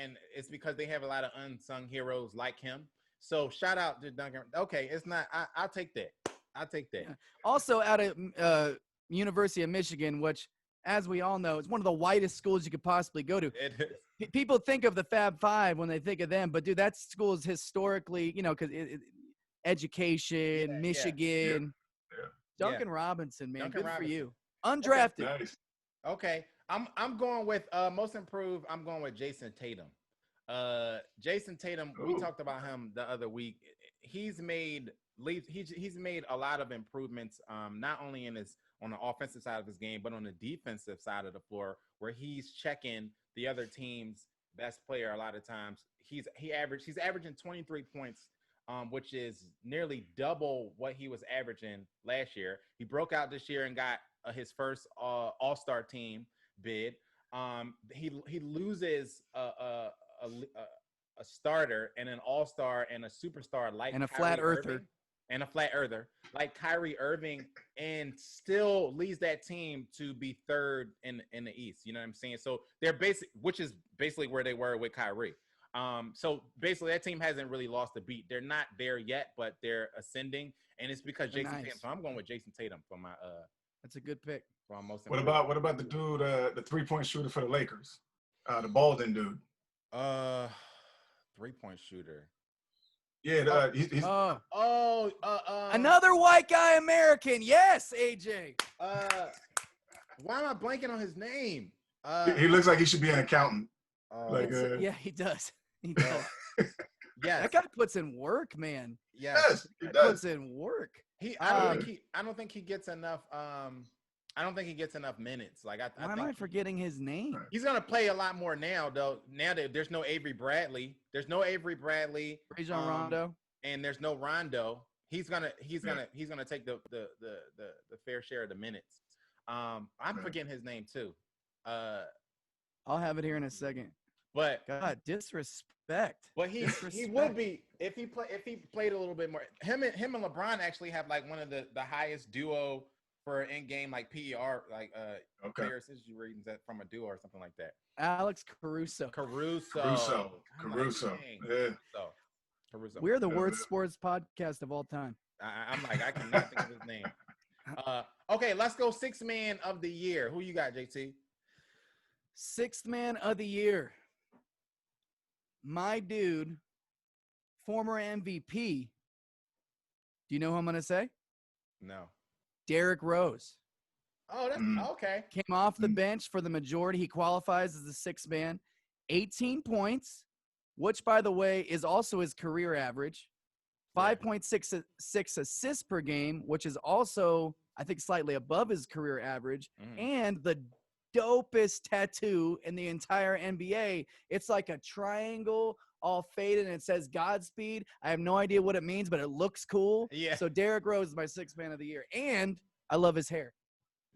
and it's because they have a lot of unsung heroes like him. So shout out to Duncan. Okay, it's not. I'll take that. Yeah. Also, out of University of Michigan, which, as we all know, is one of the whitest schools you could possibly go to. It is. People think of the Fab Five when they think of them, but dude, that school is historically, because education, Michigan. Yeah. Duncan Robinson, man, Duncan good Robinson. for you. Undrafted. Nice. Okay, I'm going with most improved. I'm going with Jason Tatum. Jason Tatum. We talked about him the other week. He's made he's made a lot of improvements, not only on the offensive side of his game, but on the defensive side of the floor, where he's checking the other team's best player a lot of times. He's averaging 23 points, which is nearly double what he was averaging last year. He broke out this year and got his first All-Star team bid. He loses a starter and an all-star and a superstar like and a Kyrie flat earther Irving, and a flat earther like Kyrie Irving, and still leads that team to be third in the East. You know what I'm saying? So they're which is basically where they were with Kyrie. So basically that team hasn't really lost a beat. They're not there yet, but they're ascending, and it's because Jason Tatum. So I'm going with Jason Tatum for my That's a good pick. For my most what about the dude, the 3-point shooter for the Lakers, the Baldwin dude? 3-point shooter. Yeah, he's another white guy American. Yes, AJ. Why am I blanking on his name? He looks like he should be an accountant. Yeah, he does. He does. Yeah, that guy puts in work, man. Yes, he puts in work. I don't think he gets enough. I don't think he gets enough minutes. Why am I forgetting his name? He's gonna play a lot more now, though. Now that there's no Avery Bradley, Rajon Rondo, and there's no Rondo. He's gonna take the fair share of the minutes. I'm forgetting his name too. I'll have it here in a second. But God, disrespect. But he would be if he played a little bit more. Him and LeBron actually have like one of the highest duo for in-game like PER player assist ratings from a duo or something like that. Alex Caruso. Caruso. Yeah. Caruso. We're the worst sports podcast of all time. I cannot think of his name. Okay, let's go 6th man of the year. Who you got, JT? 6th man of the year. My dude, former MVP. Do you know who I'm going to say? No. Derrick Rose. Oh, that's okay. Came off the bench for the majority. He qualifies as the 6th man. 18 points, which, by the way, is also his career average. 5.66 assists per game, which is also, I think, slightly above his career average. And the dopest tattoo in the entire NBA. It's like a triangle all faded and it says Godspeed. I have no idea what it means, but it looks cool. Yeah. So Derrick Rose is my 6th man of the year. And I love his hair.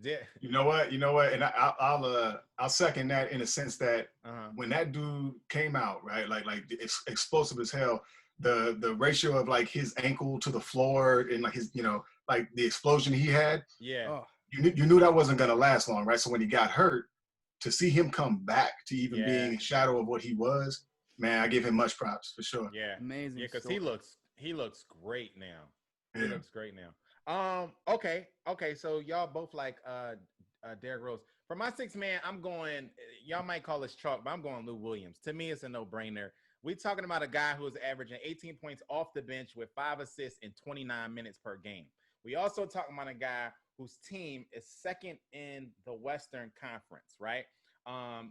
Yeah. You know what? And I'll second that in a sense that when that dude came out, right, like it's explosive as hell. The ratio of like his ankle to the floor and like his, like the explosion he had. Yeah. Oh. You knew that wasn't gonna last long, right? So when he got hurt, to see him come back to even being a shadow of what he was, man, I give him much props for sure. Yeah. Amazing. Yeah, because he looks great now. Yeah. He looks great now. Okay. So y'all both like Derrick Rose. For my 6th man, I'm going. Y'all might call this chalk, but I'm going Lou Williams. To me, it's a no-brainer. We're talking about a guy who is averaging 18 points off the bench with 5 assists in 29 minutes per game. We also talking about a guy whose team is 2nd in the Western Conference, right?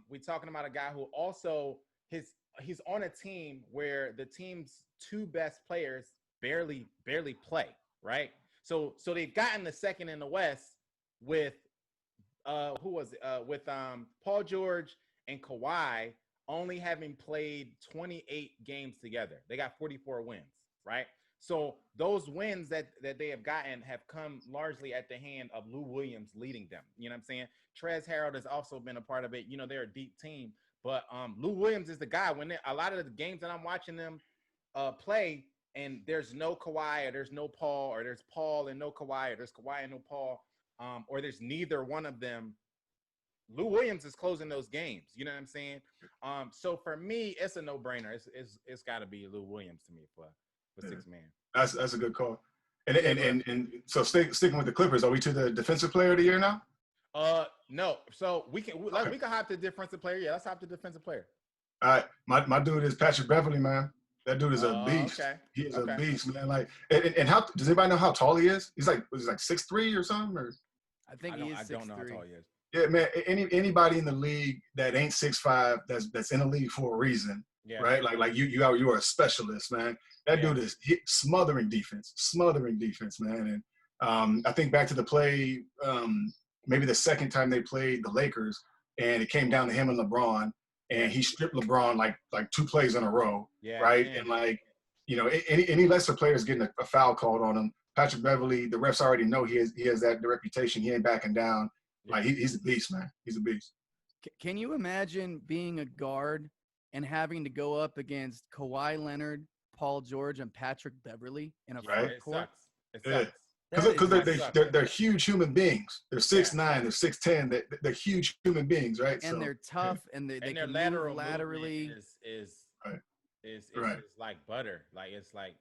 We're talking about a guy who also he's on a team where the team's 2 best players barely play, right? So they've gotten the 2nd in the West with with Paul George and Kawhi only having played 28 games together. They got 44 wins, right? So those wins that they have gotten have come largely at the hand of Lou Williams leading them. You know what I'm saying? Trez Harrell has also been a part of it. They're a deep team, but Lou Williams is the guy. When a lot of the games that I'm watching them play, and there's no Kawhi, or there's no Paul, or there's Paul and no Kawhi, or there's Kawhi and no Paul, or there's neither one of them, Lou Williams is closing those games. You know what I'm saying? So for me, it's a no-brainer. It's got to be Lou Williams to me for 6th man. That's a good call. And so sticking with the Clippers, are we to the defensive player of the year now? No. So we can hop to defensive player. Yeah, let's hop to defensive player. All right, my dude is Patrick Beverly, man. That dude is a beast. Okay. He is a beast, man. Like, and how does anybody know how tall he is? He's like 6'3" or something, or I think he is 6'3". I don't know how tall he is. Yeah, man. Anybody in the league that ain't 6'5", that's in the league for a reason, Yeah. right? Like you are a specialist, man. That dude is smothering defense, man. And I think back to the play, maybe the second time they played the Lakers, and it came down to him and LeBron, and he stripped LeBron like 2 plays in a row, right? Man. And like, you know, any lesser players getting a foul called on him. Patrick Beverly, the refs already know he has that reputation. He ain't backing down. Like he's a beast, man. He's a beast. Can you imagine being a guard and having to go up against Kawhi Leonard, Paul George, and Patrick Beverly in a front court? It sucks. Because they're huge human beings. They're 6'9", they're 6'10". They're huge human beings, right? And they're tough, and they their can lateral move laterally. Is like butter. Like it's like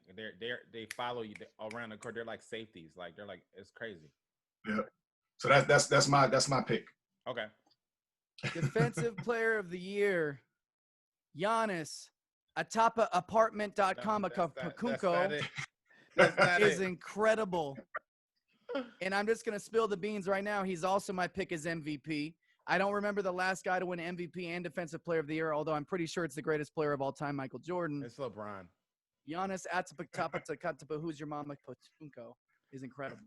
they follow you around the court. They're like safeties. Like they're like it's crazy. Yeah. So that's my pick. Okay. Defensive Player of the Year, Giannis, atapa apartment.com Pakunko is incredible. And I'm just going to spill the beans right now. He's also my pick as MVP. I don't remember the last guy to win MVP and Defensive Player of the Year, although I'm pretty sure it's the greatest player of all time, Michael Jordan. It's LeBron. Giannis who's your mama Patunko is incredible.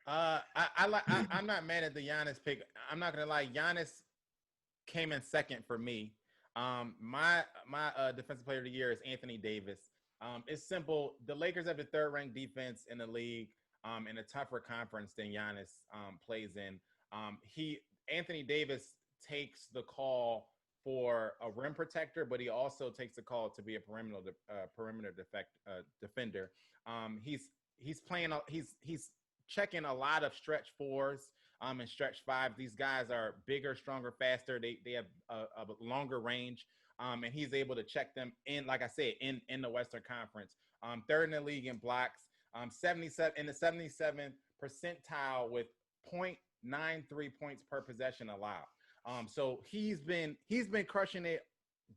I'm not mad at the Giannis pick. I'm not gonna lie. Giannis came in second for me. My Defensive Player of the Year is Anthony Davis. It's simple. The Lakers have the 3rd ranked defense in the league, in a tougher conference than Giannis plays in. Anthony Davis takes the call for a rim protector, but he also takes the call to be a perimeter defender. He's playing. He's checking a lot of stretch 4s and stretch 5s. These guys are bigger, stronger, faster. They have a longer range, and he's able to check them in. Like I said, in the Western Conference, 3rd in the league in blocks, 77 in the 77th percentile with 0.93 points per possession allowed. So he's been crushing it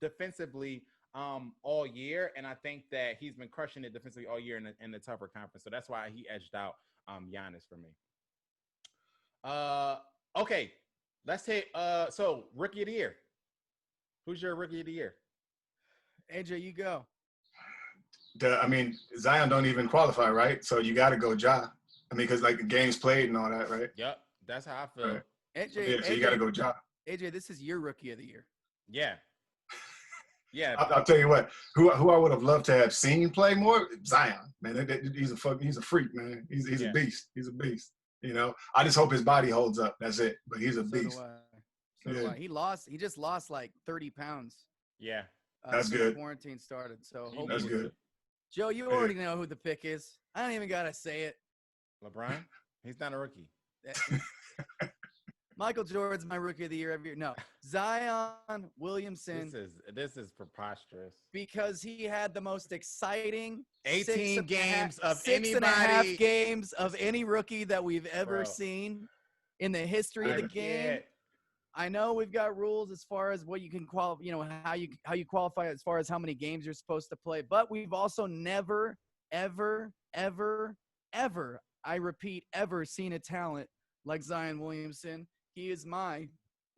defensively all year, and I think that he's been crushing it defensively all year in the tougher conference. So that's why he edged out Giannis for me. Okay, let's take so Rookie of the Year. Who's your Rookie of the Year? AJ, you go. I mean, Zion don't even qualify, right? So you got to go Ja. I mean, because like the games played and all that, right? Yep, that's how I feel. Right. AJ, so you got to go Ja. AJ, this is your Rookie of the Year. Yeah. Yeah. I'll tell you what. Who I would have loved to have seen play more? Zion, man. He's a freak, man. He's a beast. He's a beast. You know, I just hope his body holds up. That's it. But he's a beast. So do I. He just lost like 30 pounds. Yeah. That's good. Quarantine started. So that's good. Joe, you already know who the pick is. I don't even gotta say it. LeBron? He's not a rookie. Michael Jordan's my Rookie of the Year every year. No, Zion Williamson. This is preposterous. Because he had the most exciting 18 games of 6.5 games of any rookie that we've ever seen in the history of the game. I know we've got rules as far as what you can qualify, how you qualify as far as how many games you're supposed to play, but we've also never, ever, ever, ever, I repeat, ever seen a talent like Zion Williamson. He is my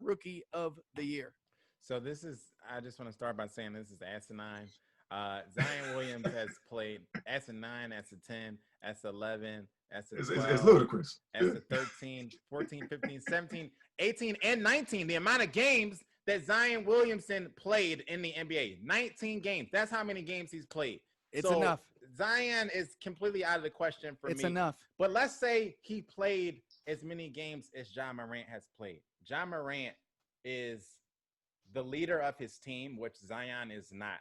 Rookie of the Year. So I just want to start by saying this is asinine. Zion Williams has played as a 9, as a 10, as 11, as a 12, it's ludicrous. As a 13, 14, 15, 17, 18, and 19. The amount of games that Zion Williamson played in the NBA. 19 games. That's how many games he's played. It's enough. Zion is completely out of the question for me. It's enough. But let's say he played as many games as Ja Morant has played. Ja Morant is the leader of his team, which Zion is not.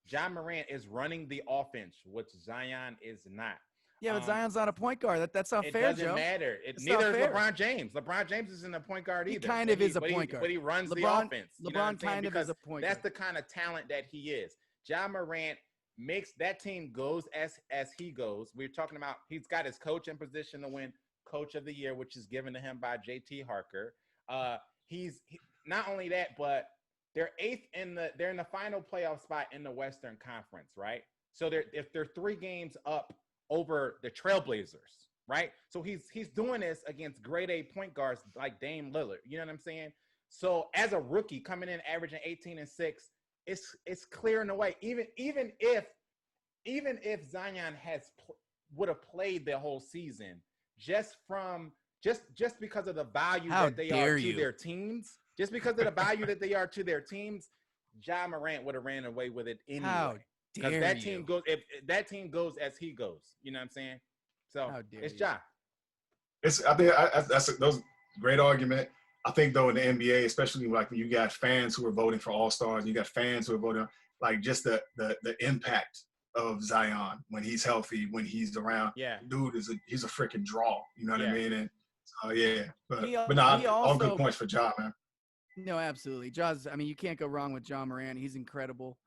Ja Morant is running the offense, which Zion is not. Yeah, but Zion's not a point guard. That's not fair, Joe. It doesn't matter. Neither is LeBron James. LeBron James isn't a point guard either. He kind of is a point guard. But he runs the offense. LeBron kind of is a point guard. That's the kind of talent that he is. Ja Morant makes that team goes as he goes. We're talking about he's got his coach in position to win Coach of the Year, which is given to him by JT Harker. He's not only that, but they're they're in the final playoff spot in the Western Conference, right? So if they're 3 games up over the Trailblazers, right? So he's doing this against grade A point guards like Dame Lillard. You know what I'm saying? So as a rookie coming in averaging 18 and 6 it's clear in a way. Even if Zion would have played the whole season, just because of the value How that they dare are to you. their teams, just because of the value that they are to their teams, Ja Morant would have ran away with it anyway. How Because dare that you. team goes, if that team goes as he goes, you know what I'm saying? So How dare it's you. Ja. I think that's a great argument. I think though in the NBA, especially like when you got fans who are voting for All Stars, you got fans who are voting like just the impact of Zion when he's healthy, when he's around. Yeah. Dude he's a freaking draw. You know what I mean? And but He all good also- points for Ja, man. No, absolutely. Ja's, I mean, you can't go wrong with Ja Morant. He's incredible.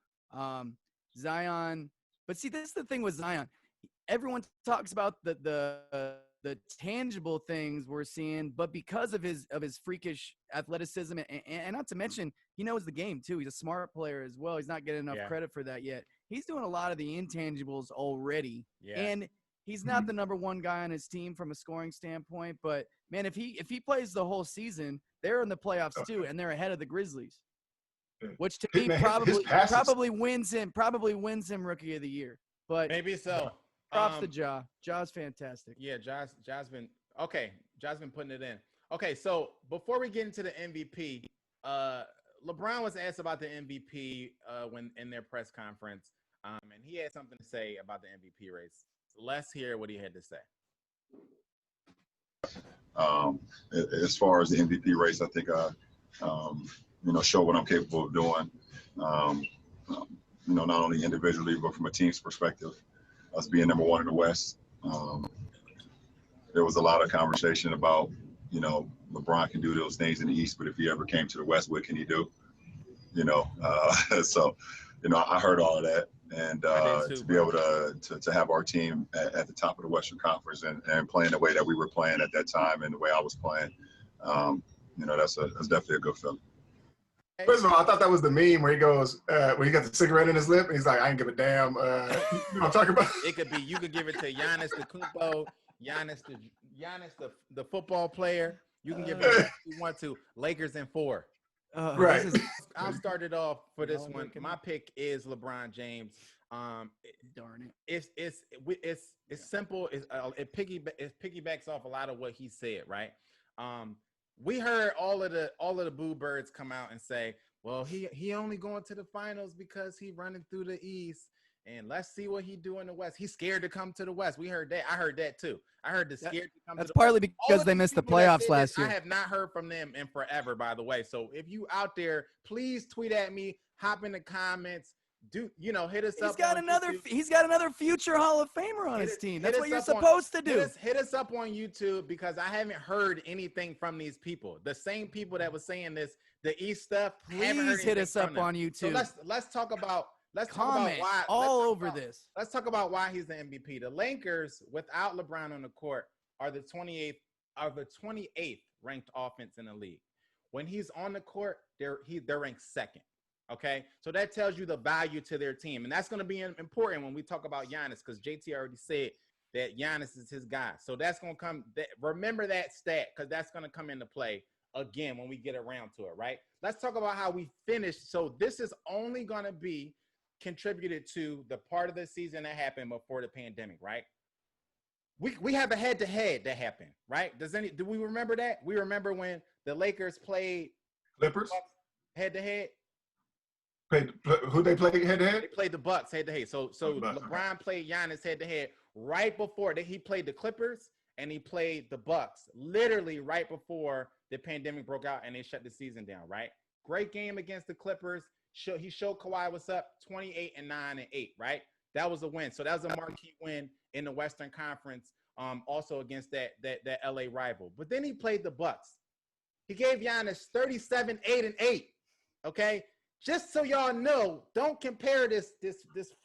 Zion, but see, this is the thing with Zion. Everyone talks about the tangible things we're seeing, but because of his freakish athleticism and not to mention he knows the game too. He's a smart player as well. He's not getting enough credit for that yet. He's doing a lot of the intangibles already. Yeah. And he's not the number one guy on his team from a scoring standpoint, but man, if he plays the whole season, they're in the playoffs too, and they're ahead of the Grizzlies, which to me probably wins him Rookie of the Year. But maybe so. Props to Ja. Ja's fantastic. Yeah, Ja's been okay. Ja's been putting it in. Okay, so before we get into the MVP, LeBron was asked about the MVP when in their press conference, and he had something to say about the MVP race. Let's hear what he had to say. As far as the MVP race, I think show what I'm capable of doing. Not only individually but from a team's perspective. Us being number one in the West, there was a lot of conversation about, LeBron can do those things in the East, but if he ever came to the West, what can he do? So, I heard all of that, and to be able to have our team at the top of the Western Conference and playing the way that we were playing at that time and the way I was playing, that's definitely a good feeling. First of all, I thought that was the meme where he goes, where he got the cigarette in his lip, and he's like, I ain't give a damn. You know what I'm talking about? It could be, you could give it to Giannis the Kumpo, Giannis the football player. You can give it if you want to. Lakers in 4. Right. I'll start it off for this one. My pick is LeBron James. Darn it. It's simple. It piggybacks off a lot of what he said, right? We heard all of the boo birds come out and say, well, he only going to the finals because he running through the East, and let's see what he do in the West. He's scared to come to the West. We heard that. I heard that too. I heard scared to come to the West. That's partly because they missed the playoffs last year. I have not heard from them in forever, by the way. So if you out there, please tweet at me, hop in the comments. Hit us up. He's got another future Hall of Famer on his team. That's what you're supposed to do. Hit us up on YouTube because I haven't heard anything from these people. The same people that was saying this, the East stuff. Please hit us up on YouTube. So let's talk about why this. Let's talk about why he's the MVP. The Lakers, without LeBron on the court, are the 28th ranked offense in the league. When he's on the court, they're ranked second. Okay, so that tells you the value to their team, and that's going to be important when we talk about Giannis, because JT already said that Giannis is his guy. So that's going to come. Remember that stat, because that's going to come into play again when we get around to it. Right? Let's talk about how we finished. So this is only going to be contributed to the part of the season that happened before the pandemic. Right? We have a head-to-head that happened. Right? Do we remember that? We remember when the Lakers played Clippers head-to-head. Who they played head-to-head? They played the Bucks head-to-head. So LeBron played Giannis head-to-head right before he played the Clippers and he played the Bucks, literally right before the pandemic broke out and they shut the season down, right? Great game against the Clippers. He showed Kawhi what's up, 28-9-8, right? That was a win. So that was a marquee win in the Western Conference, also against that LA rival. But then he played the Bucks. He gave Giannis 37-8-8, okay? Just so y'all know, don't compare this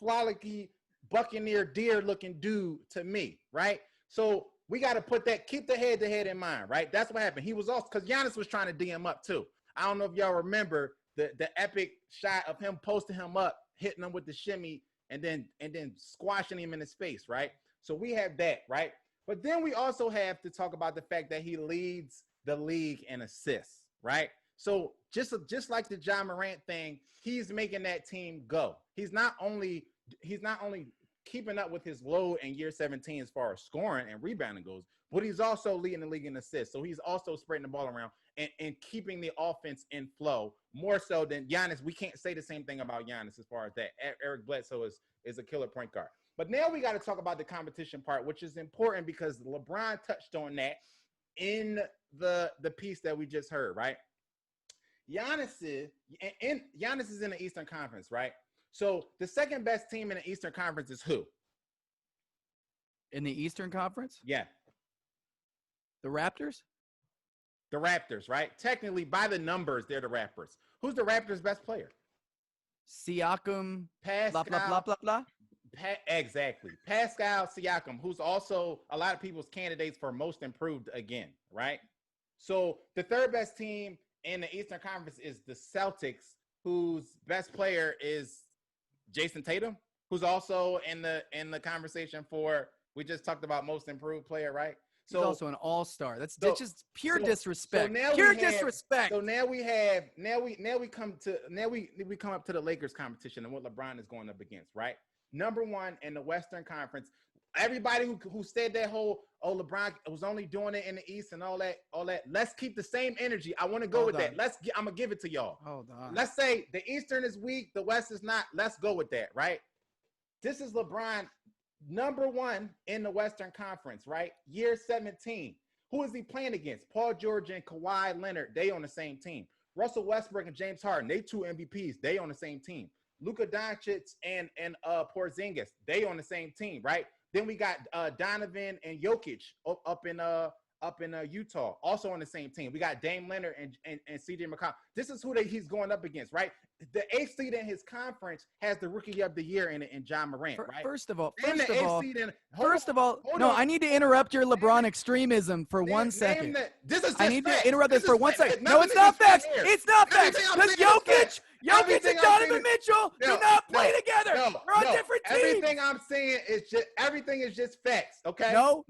frolicky Buccaneer deer looking dude to me, right? So we got to keep the head-to-head in mind, right? That's what happened. He was also, because Giannis was trying to D him up too. I don't know if y'all remember the epic shot of him posting him up, hitting him with the shimmy, and then squashing him in his face, right? So we have that, right? But then we also have to talk about the fact that he leads the league in assists, right? So just like the John Morant thing, he's making that team go. He's not only keeping up with his load in year 17 as far as scoring and rebounding goes, but he's also leading the league in assists. So he's also spreading the ball around and keeping the offense in flow more so than Giannis. We can't say the same thing about Giannis as far as that. Eric Bledsoe is a killer point guard. But now we got to talk about the competition part, which is important because LeBron touched on that in the piece that we just heard, right? Giannis is in the Eastern Conference, right? So the second best team in the Eastern Conference is who? In the Eastern Conference? Yeah. The Raptors? The Raptors, right? Technically, by the numbers, they're the Raptors. Who's the Raptors' best player? Siakam, Pascal. blah, blah, blah, blah, blah. Exactly. Pascal Siakam, who's also a lot of people's candidates for most improved again, right? So the third best team in the Eastern Conference is the Celtics, whose best player is Jason Tatum, who's also in the conversation for, we just talked about most improved player, right? So he's also an all-star. That's just pure So disrespect. now pure we have, disrespect. So now we come up to the Lakers competition and what LeBron is going up against, right? Number one in the Western Conference. Everybody who said that whole LeBron was only doing it in the East and all that. Let's keep the same energy. I want to go with that. I'm gonna give it to y'all. Hold on. Let's say the Eastern is weak, the West is not. Let's go with that, right? This is LeBron, number one in the Western Conference, right? Year 17. Who is he playing against? Paul George and Kawhi Leonard. They on the same team. Russell Westbrook and James Harden. They two MVPs. They on the same team. Luka Doncic and Porzingis. They on the same team, right? Then we got Donovan and Jokic up in Utah, also on the same team. We got Dame Leonard and CJ McCollum. This is who he's going up against, right? The 8th seed in his conference has the Rookie of the Year in it in John Morant, right? First of all, I need to interrupt your LeBron extremism for 1 second. I need to interrupt this for 1 second. No, it's not facts. It's not facts. Because Jokic and Donovan Mitchell do not play together. We're on different teams. Everything I'm saying is just facts, okay? No.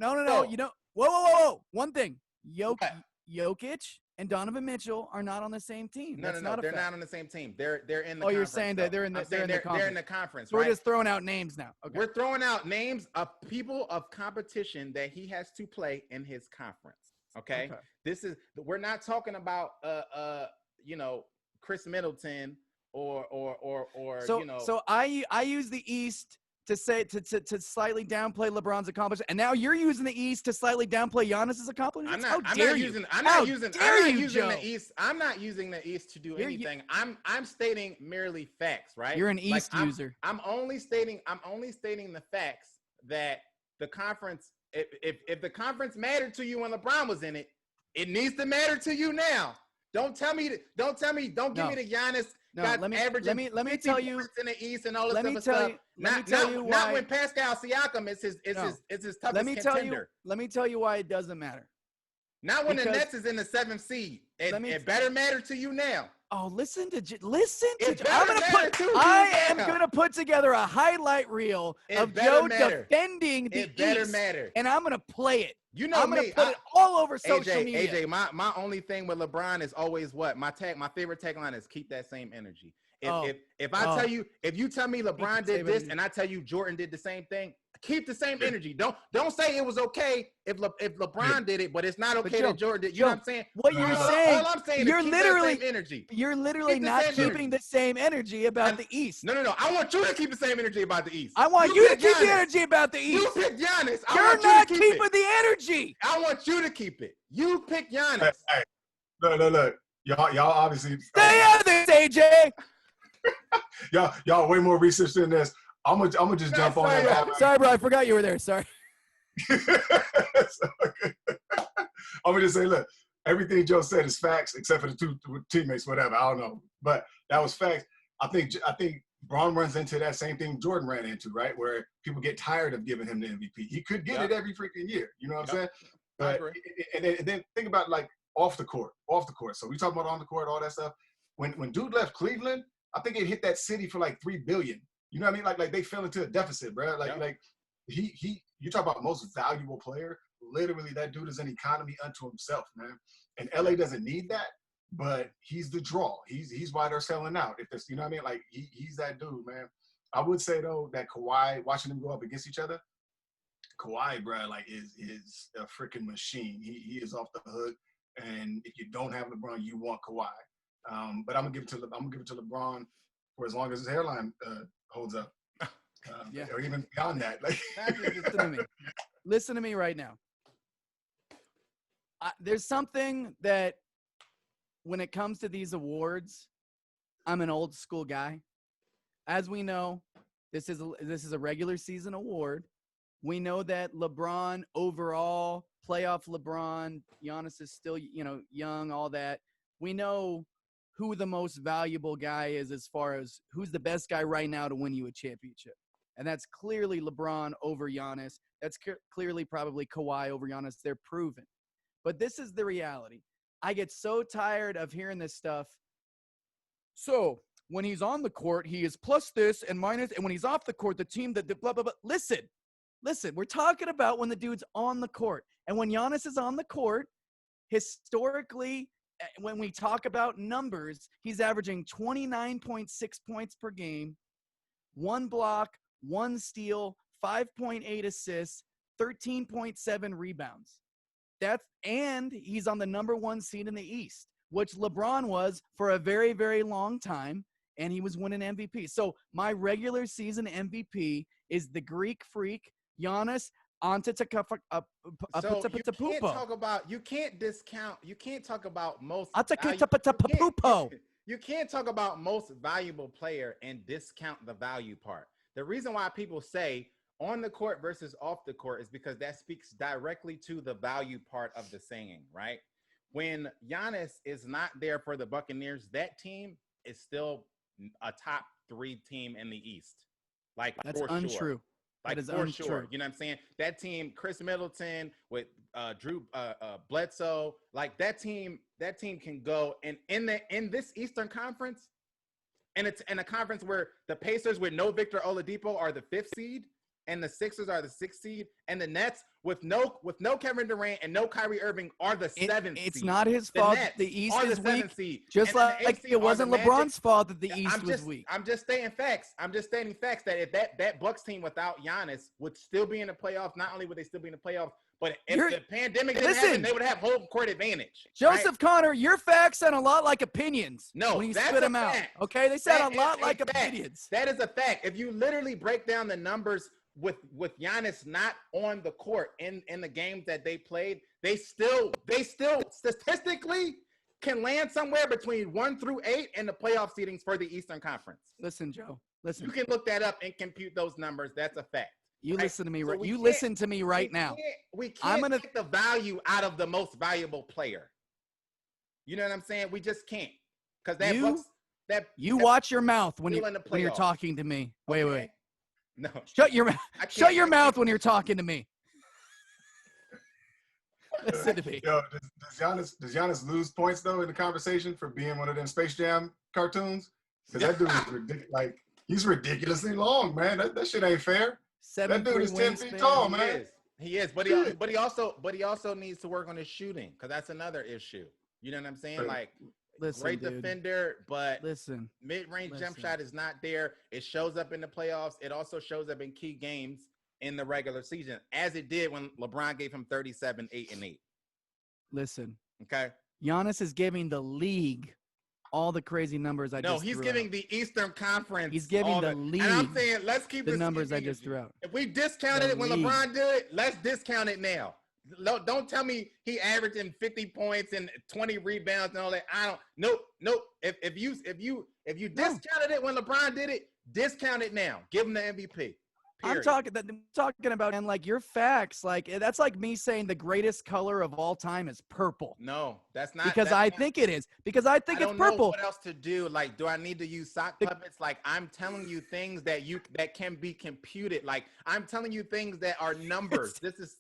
You know, whoa. One thing. Jokic and Donovan Mitchell are not on the same team. No, they're not on the same team. They're in the conference. You're saying that they're in the conference. They're in the conference, so right? We're just throwing out names now. Okay. We're throwing out names of people of competition that he has to play in his conference. Okay. We're not talking about Chris Middleton or So I use the East to say to slightly downplay LeBron's accomplishment, and now you're using the East to slightly downplay Giannis's accomplishment. I'm not using the East. I'm not using the East to do anything. I'm stating merely facts, right? You're an East user. I'm only stating the facts that the conference. If the conference mattered to you when LeBron was in it, it needs to matter to you now. Don't give me the Giannis. No, let me tell you in the East and all this other stuff. Not when Pascal Siakam is his toughest contender. Let me tell you why it doesn't matter. Not when the Nets is in the 7th seed. It better matter to you now. Oh, listen to. I am gonna put together a highlight reel of Joe defending the East. It better matter. And I'm gonna play it. You know I'm gonna put it all over social media. AJ, my only thing with LeBron is always what? My favorite tagline is keep that same energy. If you tell me LeBron did this and I tell you Jordan did the same thing, keep the same energy. Don't say it was okay if LeBron did it, but it's not okay that Jordan did. You know what I'm saying? What you're saying? All I'm saying you're is keep literally that same energy. You're literally not keeping the same energy about the East. No. I want you to keep the same energy about the East. I want you to keep the energy about the East. You pick Giannis. You're not keeping the energy. I want you to keep it. You pick Giannis. Hey, look. Y'all obviously stay out of this, AJ. y'all way more research than this. I'm gonna just jump on that. Sorry, bro. I forgot you were there. Sorry. I'm gonna just say, look, everything Joe said is facts, except for the two teammates, whatever. I don't know, but that was facts. I think Braun runs into that same thing Jordan ran into, right? Where people get tired of giving him the MVP. He could get it every freaking year. You know what I'm saying? But and then think about like off the court. So we talk about on the court, all that stuff. When dude left Cleveland, I think it hit that city for like $3 billion. You know what I mean? Like they fell into a deficit, bro. Like you talk about most valuable player. Literally, that dude is an economy unto himself, man. And LA doesn't need that. but he's the draw. He's why they're selling out. If there's, you know what I mean? Like he's that dude, man. I would say though that Kawhi, watching them go up against each other, Kawhi, bro, like is a freaking machine. He is off the hook. And if you don't have LeBron, you want Kawhi. But I'm gonna give it to LeBron for as long as his hairline holds up, or even beyond that. Like, listen to me. Listen to me right now. There's something that when it comes to these awards, I'm an old school guy. As we know, this is a regular season award. We know that LeBron overall, playoff LeBron, Giannis is still, young, all that. We know who the most valuable guy is as far as who's the best guy right now to win you a championship. And that's clearly LeBron over Giannis. That's clearly probably Kawhi over Giannis. They're proven. But this is the reality. I get so tired of hearing this stuff. So when he's on the court, he is plus this and minus. And when he's off the court, the team that blah, blah, blah. Listen, we're talking about when the dude's on the court. And when Giannis is on the court, historically, when we talk about numbers, he's averaging 29.6 points per game, 1 block, 1 steal, 5.8 assists, 13.7 rebounds. And he's on the number 1 seed in the East, which LeBron was for a very, very long time, and he was winning MVP. So my regular season MVP is the Greek Freak, Giannis Antetokounmpo. You can't talk about most you can't talk about most valuable player and discount the value part. The reason why people say on the court versus off the court is because that speaks directly to the value part of the saying, right? When Giannis is not there for the Buccaneers, that team is still a top 3 team in the East. Like, that's for untrue. Sure. Like, that is for untrue. Sure. You know what I'm saying? That team, Chris Middleton with Drew Bledsoe, like that team can go. And in this Eastern Conference, and it's in a conference where the Pacers with no Victor Oladipo are the 5th seed, and the Sixers are the 6th seed, and the Nets with no Kevin Durant and no Kyrie Irving are the 7th seed. It's not his fault that the East is weak. Seed. Just like it wasn't LeBron's fault that the East was weak. I'm just stating facts. That if that Bucks team without Giannis would still be in the playoffs, not only would they still be in the playoffs, but if the pandemic didn't happen, they would have home court advantage. Joseph right? Connor, your facts sound a lot like opinions. No, when you spit them out. Okay, they sound a lot like opinions. That is a fact. If you literally break down the numbers with Giannis not on the court in the games that they played, they still statistically can land somewhere between 1 through 8 in the playoff seedings for the Eastern Conference. Listen, Joe. Listen. You can look that up and compute those numbers. That's a fact. You listen to me. So you listen to me right now. We can't take the value out of the most valuable player. You know what I'm saying? We just can't. Because you watch your mouth when you're talking to me. Okay. Wait. No. Shut your mouth when you're talking to me. Listen to me. Yo, does Giannis lose points though in the conversation for being one of them Space Jam cartoons? Because that dude is ridiculous. Like, he's ridiculously long, man. That shit ain't fair. That dude is 10 feet tall, man. He is, but he also needs to work on his shooting, because that's another issue. You know what I'm saying? Like, great defender, but mid-range jump shot is not there. It shows up in the playoffs. It also shows up in key games in the regular season, as it did when LeBron gave him 37, 8, and 8. Listen. Okay. Giannis is giving the league all the crazy numbers I just threw out. No, he's giving the Eastern Conference. He's giving the league. And I'm saying, let's keep the numbers I just threw out. If we discounted it when LeBron did it, let's discount it now. Don't tell me he averaging 50 points and 20 rebounds and all that. Nope. If you discounted it when LeBron did it, discount it now. Give him the MVP. Period. I'm talking about, and like your facts, like that's like me saying the greatest color of all time is purple. No, that's not. Because I think it is. Because I think it's purple. I don't know what else to do. Like, do I need to use sock puppets? Like, I'm telling you things that can be computed. Like, I'm telling you things that are numbers. This is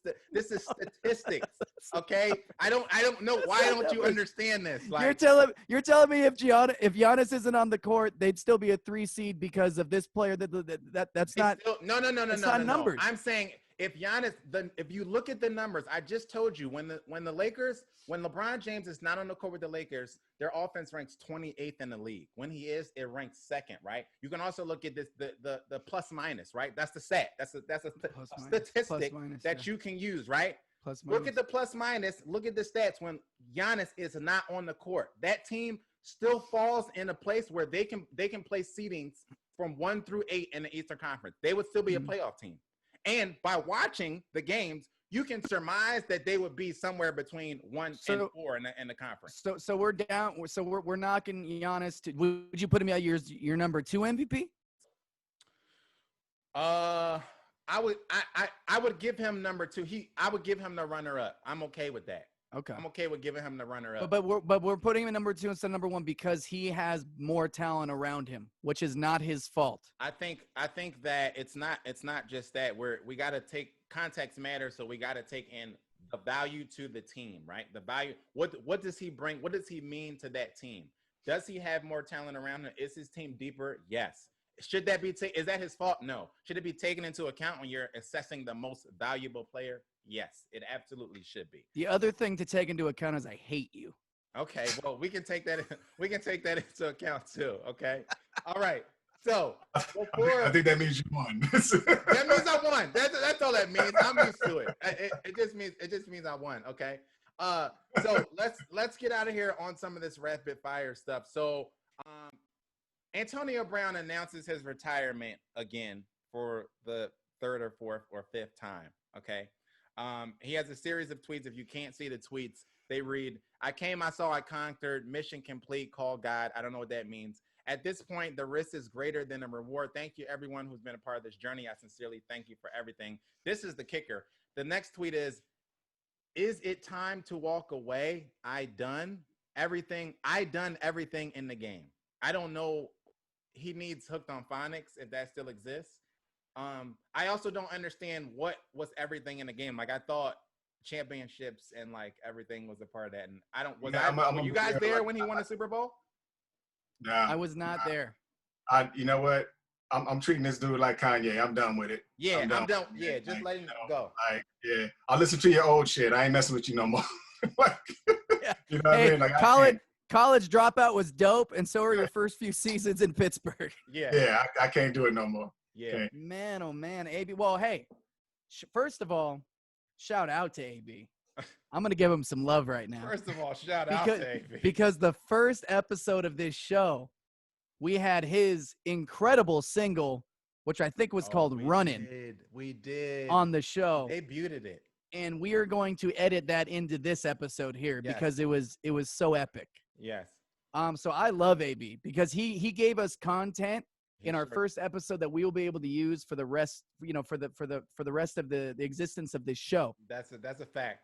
statistics. Okay. I don't know. Why don't you understand this? Like, you're telling me if Giannis isn't on the court, they'd still be a 3 seed because of this player. That's not. No. Numbers. I'm saying if you look at the numbers, I just told you when LeBron James is not on the court with the Lakers, their offense ranks 28th in the league. When he is, it ranks second, right? You can also look at this the plus minus, right? That's the stat. That's a statistic that you can use, right? Look at the plus minus. Look at the stats when Giannis is not on the court. That team still falls in a place where they can place seedings from 1 through 8 in the Eastern Conference. They would still be a playoff team. And by watching the games, you can surmise that they would be somewhere between 1 and 4 in the conference. So we're down. So we're knocking Giannis. Would you put him at your number 2 MVP? I would give him number 2. I would give him the runner up. I'm okay with that. Okay. I'm okay with giving him the runner up. But we're putting him at number 2 instead of number 1 because he has more talent around him, which is not his fault. I think that it's not just that. We got to take context matters, so we got to take in the value to the team, right? The value. What does he bring? What does he mean to that team? Does he have more talent around him? Is his team deeper? Yes. Should that be is that his fault? No. Should it be taken into account when you're assessing the most valuable player? Yes, it absolutely should be. The other thing to take into account is I hate you. Okay, well, we can take that into account too. Okay. All right. So I think that means you won. That means I won. That's all that means. I'm used to it. It just means I won. Okay. So let's get out of here on some of this rapid fire stuff. So Antonio Brown announces his retirement again for the 3rd or 4th or 5th time. Okay. He has a series of tweets. If you can't see the tweets, they read, "I came, I saw, I conquered, mission complete, call God." I don't know what that means. At this point, the risk is greater than the reward. Thank you, everyone who's been a part of this journey. I sincerely thank you for everything. This is the kicker. The next tweet is it time to walk away? I done everything in the game. I don't know. He needs Hooked on Phonics, if that still exists. I also don't understand what was everything in the game. Like, I thought championships and like everything was a part of that. And I don't, were you guys there when he won a Super Bowl? Nah, I was not there. You know what? I'm treating this dude like Kanye. I'm done with it. Yeah, I'm done. Yeah, just let him go. Yeah, I'll listen to your old shit. I ain't messing with you no more. You know what I mean? Like, college Dropout was dope, and so are your first few seasons in Pittsburgh. Yeah, I can't do it no more. Yeah. Okay. Man, oh man, AB. Well, hey, first of all, shout out to AB. I'm gonna give him some love right now. First of all, shout out to AB. Because the first episode of this show, we had his incredible single, which I think was called "Runnin'." We did on the show. They muted it, and we are going to edit that into this episode here because it was so epic. Yes. So I love AB because he gave us content in our first episode that we will be able to use for the rest, for the rest of the existence of this show. That's a fact.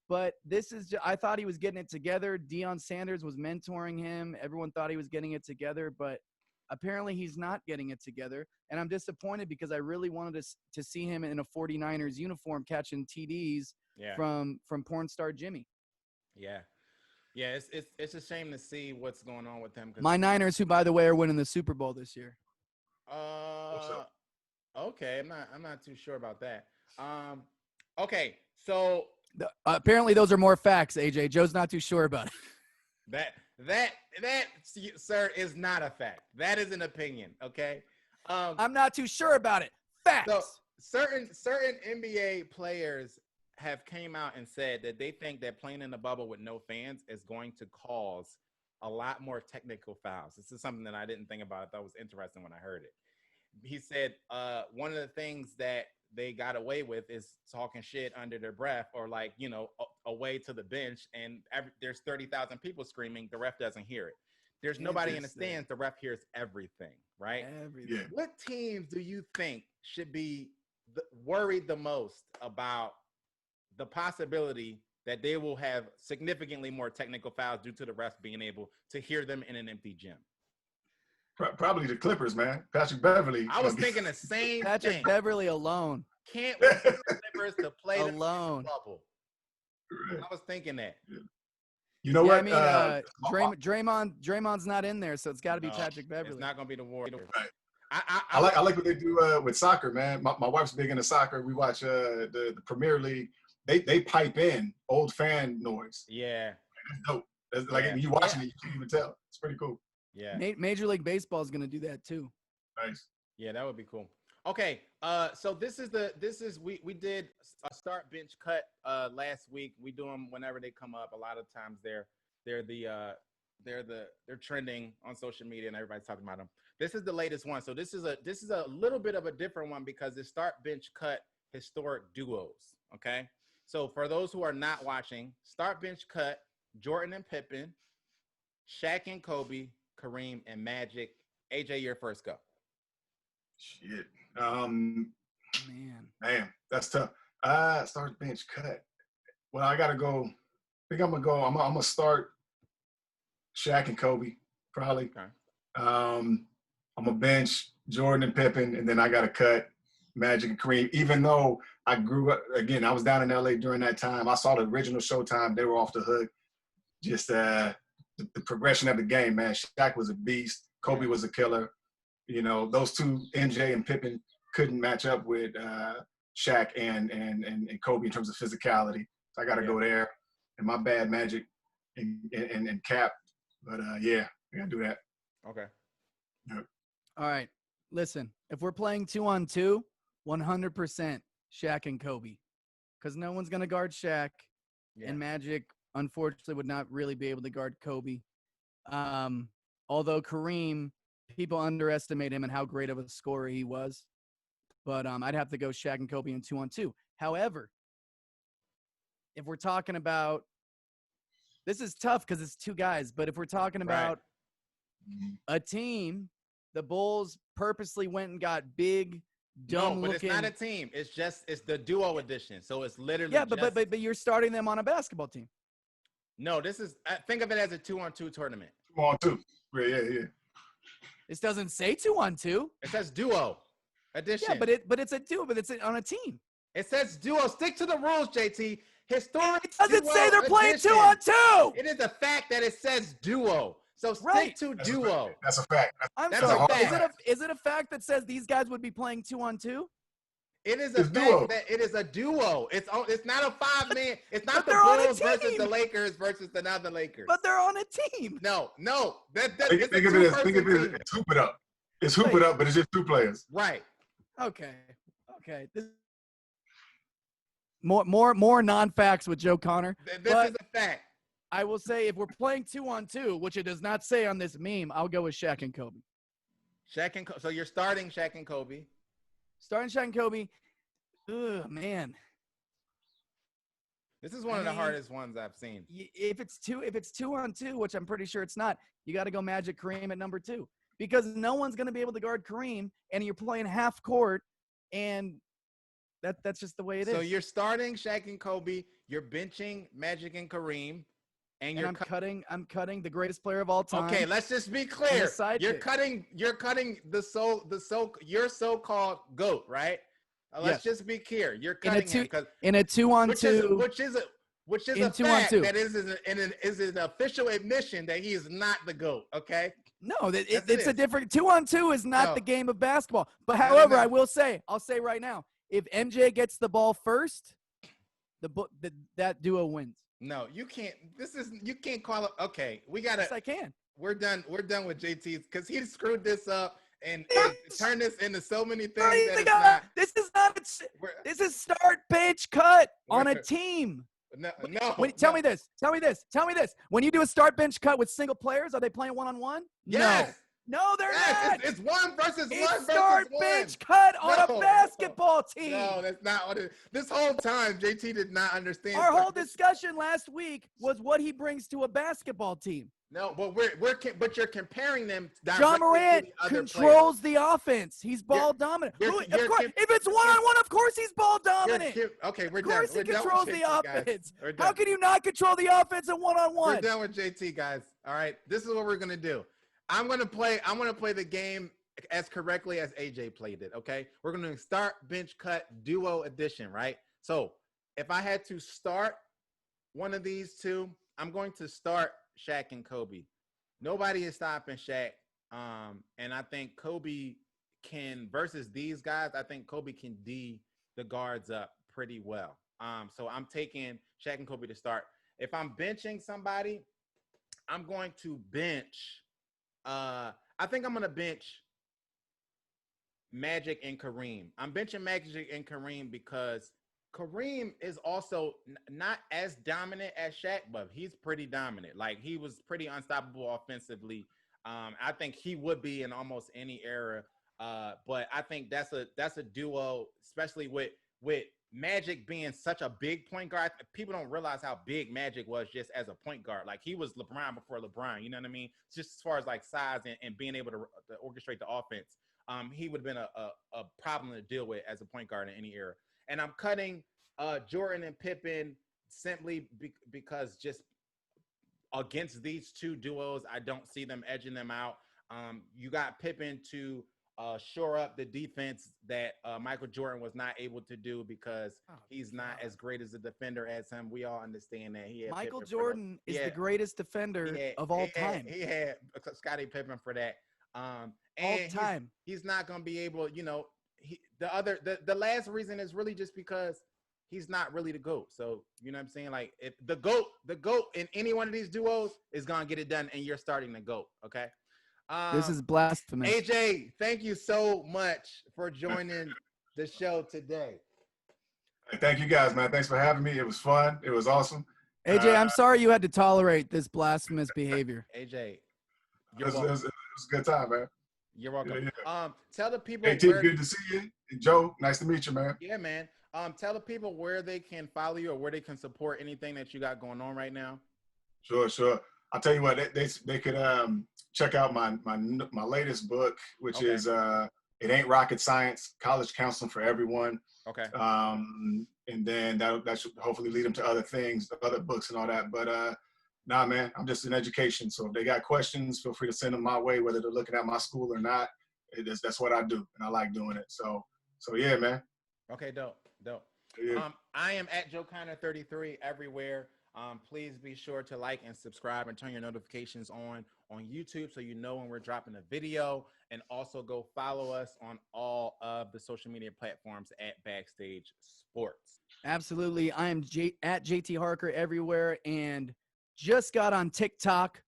But this is I thought he was getting it together. Deion Sanders was mentoring him. Everyone thought he was getting it together, but apparently he's not getting it together. And I'm disappointed because I really wanted to see him in a 49ers uniform catching TDs from porn star Jimmy. Yeah. Yeah, it's a shame to see what's going on with him. My Niners, who by the way are winning the Super Bowl this year. Okay, I'm not too sure about that. Okay, so apparently those are more facts, AJ. Joe's not too sure about it. That sir is not a fact. That is an opinion. Okay. I'm not too sure about it. Facts. So certain NBA players have came out and said that they think that playing in the bubble with no fans is going to cause a lot more technical fouls. This is something that I didn't think about. I thought was interesting when I heard it. He said one of the things that they got away with is talking shit under their breath or like, away to the bench and there's 30,000 people screaming. The ref doesn't hear it. There's nobody in the stands. The ref hears everything, right? Everything. Yeah. What teams do you think should be worried the most about the possibility that they will have significantly more technical fouls due to the refs being able to hear them in an empty gym? Probably the Clippers, man. Patrick Beverly. I was thinking the same Patrick thing. Beverly alone. Can't wait for the Clippers to play alone. The bubble. I was thinking that. You know what? I mean, Draymond's not in there, so it's got to be Patrick Beverly. It's not going to be the Warriors. Right. I like what they do with soccer, man. My wife's big into soccer. We watch the Premier League. They pipe in old fan noise. Yeah. That's dope. That's like you watching it, you can't even tell. It's pretty cool. Yeah. Major League Baseball is going to do that too. Nice. Yeah, that would be cool. Okay, so this is we did a start bench cut last week. We do them whenever they come up. A lot of times they're trending on social media and everybody's talking about them. This is the latest one. So this is a little bit of a different one because it's start bench cut historic duos. Okay, so for those who are not watching, start bench cut Jordan and Pippen, Shaq and Kobe, Kareem and Magic. AJ, your first go. Shit. Man, that's tough. Start bench cut. Well, I gotta go. I think I'm gonna start Shaq and Kobe, probably. Okay. I'm gonna bench Jordan and Pippen, and then I gotta cut Magic and Kareem. Even though I grew up, again, I was down in LA during that time. I saw the original Showtime. They were off the hook. Just the progression of the game, man. Shaq was a beast. Kobe was a killer. You know, those two, MJ and Pippen, couldn't match up with Shaq and Kobe in terms of physicality. So I got to go there. And my bad, Magic and Cap. But yeah, I got to do that. Okay. Yep. All right. Listen, if we're playing 2-on-2, 100% Shaq and Kobe, because no one's going to guard Shaq, and Magic, unfortunately, would not really be able to guard Kobe. Although Kareem, people underestimate him and how great of a scorer he was. But I'd have to go Shaq and Kobe in 2-on-2. However, if we're talking about – this is tough because it's two guys. But if we're talking about a team, the Bulls purposely went and got big, dumb-looking – No, but it's not a team. It's the duo edition. So it's literally but you're starting them on a basketball team. No, this is – think of it as a 2-on-2 tournament. 2-on-2. Yeah. This doesn't say 2-on-2. It says duo edition. Yeah, but it's a duo, but it's on a team. It says duo. Stick to the rules, JT. Historic. It doesn't say they're playing edition. 2-on-2. It is a fact that it says duo. So stick to duo. That's a fact. That's a fact. Is it a fact that says these guys would be playing 2-on-2? It is a fact that it is a duo. It's not a 5-man. It's not the Bulls versus the Lakers versus another Lakers. But they're on a team. No. Think of it as hoop it up. It's hoop it up, but it's just two players. Right. Okay. More non-facts with Joe Connor. This is a fact. I will say if we're playing 2-on-2, which it does not say on this meme, I'll go with Shaq and Kobe. So you're starting Shaq and Kobe. Starting Shaq and Kobe. Ugh, man. This is one of the hardest ones I've seen. If it's 2-on-2, which I'm pretty sure it's not, you got to go Magic Kareem at number 2 because no one's going to be able to guard Kareem, and you're playing half court, and that's just the way it is. So you're starting Shaq and Kobe. You're benching Magic and Kareem, and I'm cutting the greatest player of all time. Okay, let's just be clear. You're cutting your so-called GOAT, right? Let's just be clear. You're cutting him in a 2-on-2, which is a fact that is an official admission that he is not the GOAT. Okay. No, it's a different 2-on-2 is not the game of basketball. But however, I'll say right now, if MJ gets the ball first, that duo wins. No, you can't. You can't call it. Okay, we gotta. Yes, I can. We're done with JT because he screwed this up and turned this into so many things. This is start, bench, cut on a team. No. Tell me this. When you do a start, bench, cut with single players, are they playing 1-on-1? Yes. No, they're not. It's one versus one. It's start, bench, cut on a basketball team. No, that's not what it is. This whole time, JT did not understand. Our whole discussion last week was what he brings to a basketball team. No, but but you're comparing them. John Morant controls the offense. He's ball dominant. Of course, if it's 1-on-1, of course he's ball dominant. Okay, we're done. Of course he controls the offense. How can you not control the offense in 1-on-1? We're done with JT, guys. All right, this is what we're gonna do. I'm gonna play the game as correctly as AJ played it. Okay, we're gonna start, bench, cut, duo edition. Right. So if I had to start one of these two, I'm going to start Shaq and Kobe. Nobody is stopping Shaq. And I think Kobe can versus these guys, I think Kobe can D the guards up pretty well. So I'm taking Shaq and Kobe to start. If I'm benching somebody, I'm going to bench. I think I'm gonna bench Magic and Kareem. I'm benching Magic and Kareem because Kareem is also not as dominant as Shaq, but he's pretty dominant. Like, he was pretty unstoppable offensively. I think he would be in almost any era. But I think that's a duo, especially with Magic being such a big point guard. People don't realize how big Magic was just as a point guard. Like, he was LeBron before LeBron. You know what I mean? Just as far as like size and being able to orchestrate the offense. He would have been a problem to deal with as a point guard in any era. And I'm cutting Jordan and Pippen simply because just against these two duos, I don't see them edging them out. You got Pippen to shore up the defense that Michael Jordan was not able to do because he's not as great as a defender as him. We all understand that. Michael Jordan is the greatest defender of all time. He had Scottie Pippen for that. And all time. He's not going to be able, the last reason is really just because he's not really the GOAT. So, you know what I'm saying? Like, if the GOAT in any one of these duos is going to get it done, and you're starting the GOAT, okay? This is blasphemous. AJ, thank you so much for joining the show today. Thank you guys, man. Thanks for having me. It was fun. It was awesome. AJ, I'm sorry you had to tolerate this blasphemous behavior. AJ, it was a good time, man. You're welcome. Yeah. Tell the people. Hey, T, good to see you. Joe, nice to meet you, man. Yeah, man. Tell the people where they can follow you or where they can support anything that you got going on right now. Sure. I'll tell you what, they could check out my latest book, which is It Ain't Rocket Science, College Counseling for Everyone. Okay. And then that should hopefully lead them to other things, other books and all that. But nah, man, I'm just in education. So if they got questions, feel free to send them my way, whether they're looking at my school or not. That's what I do, and I like doing it. So yeah, man. Okay, dope. Yeah. I am at Joe Connor 33 everywhere. Please be sure to like and subscribe and turn your notifications on YouTube so you know when we're dropping a video, and also go follow us on all of the social media platforms at Backstage Sports. Absolutely. I am at JT Harker everywhere, and just got on TikTok,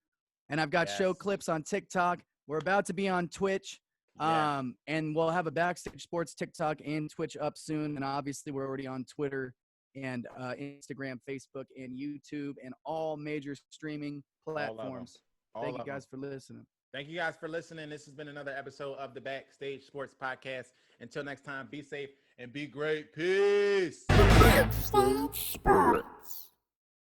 and I've got show clips on TikTok. We're about to be on Twitch. And we'll have a Backstage Sports TikTok and Twitch up soon. And obviously we're already on Twitter and Instagram, Facebook, and YouTube, and all major streaming platforms. Thank you guys for listening. Thank you guys for listening. This has been another episode of the Backstage Sports Podcast. Until next time, be safe and be great. Peace. Backstage Sports.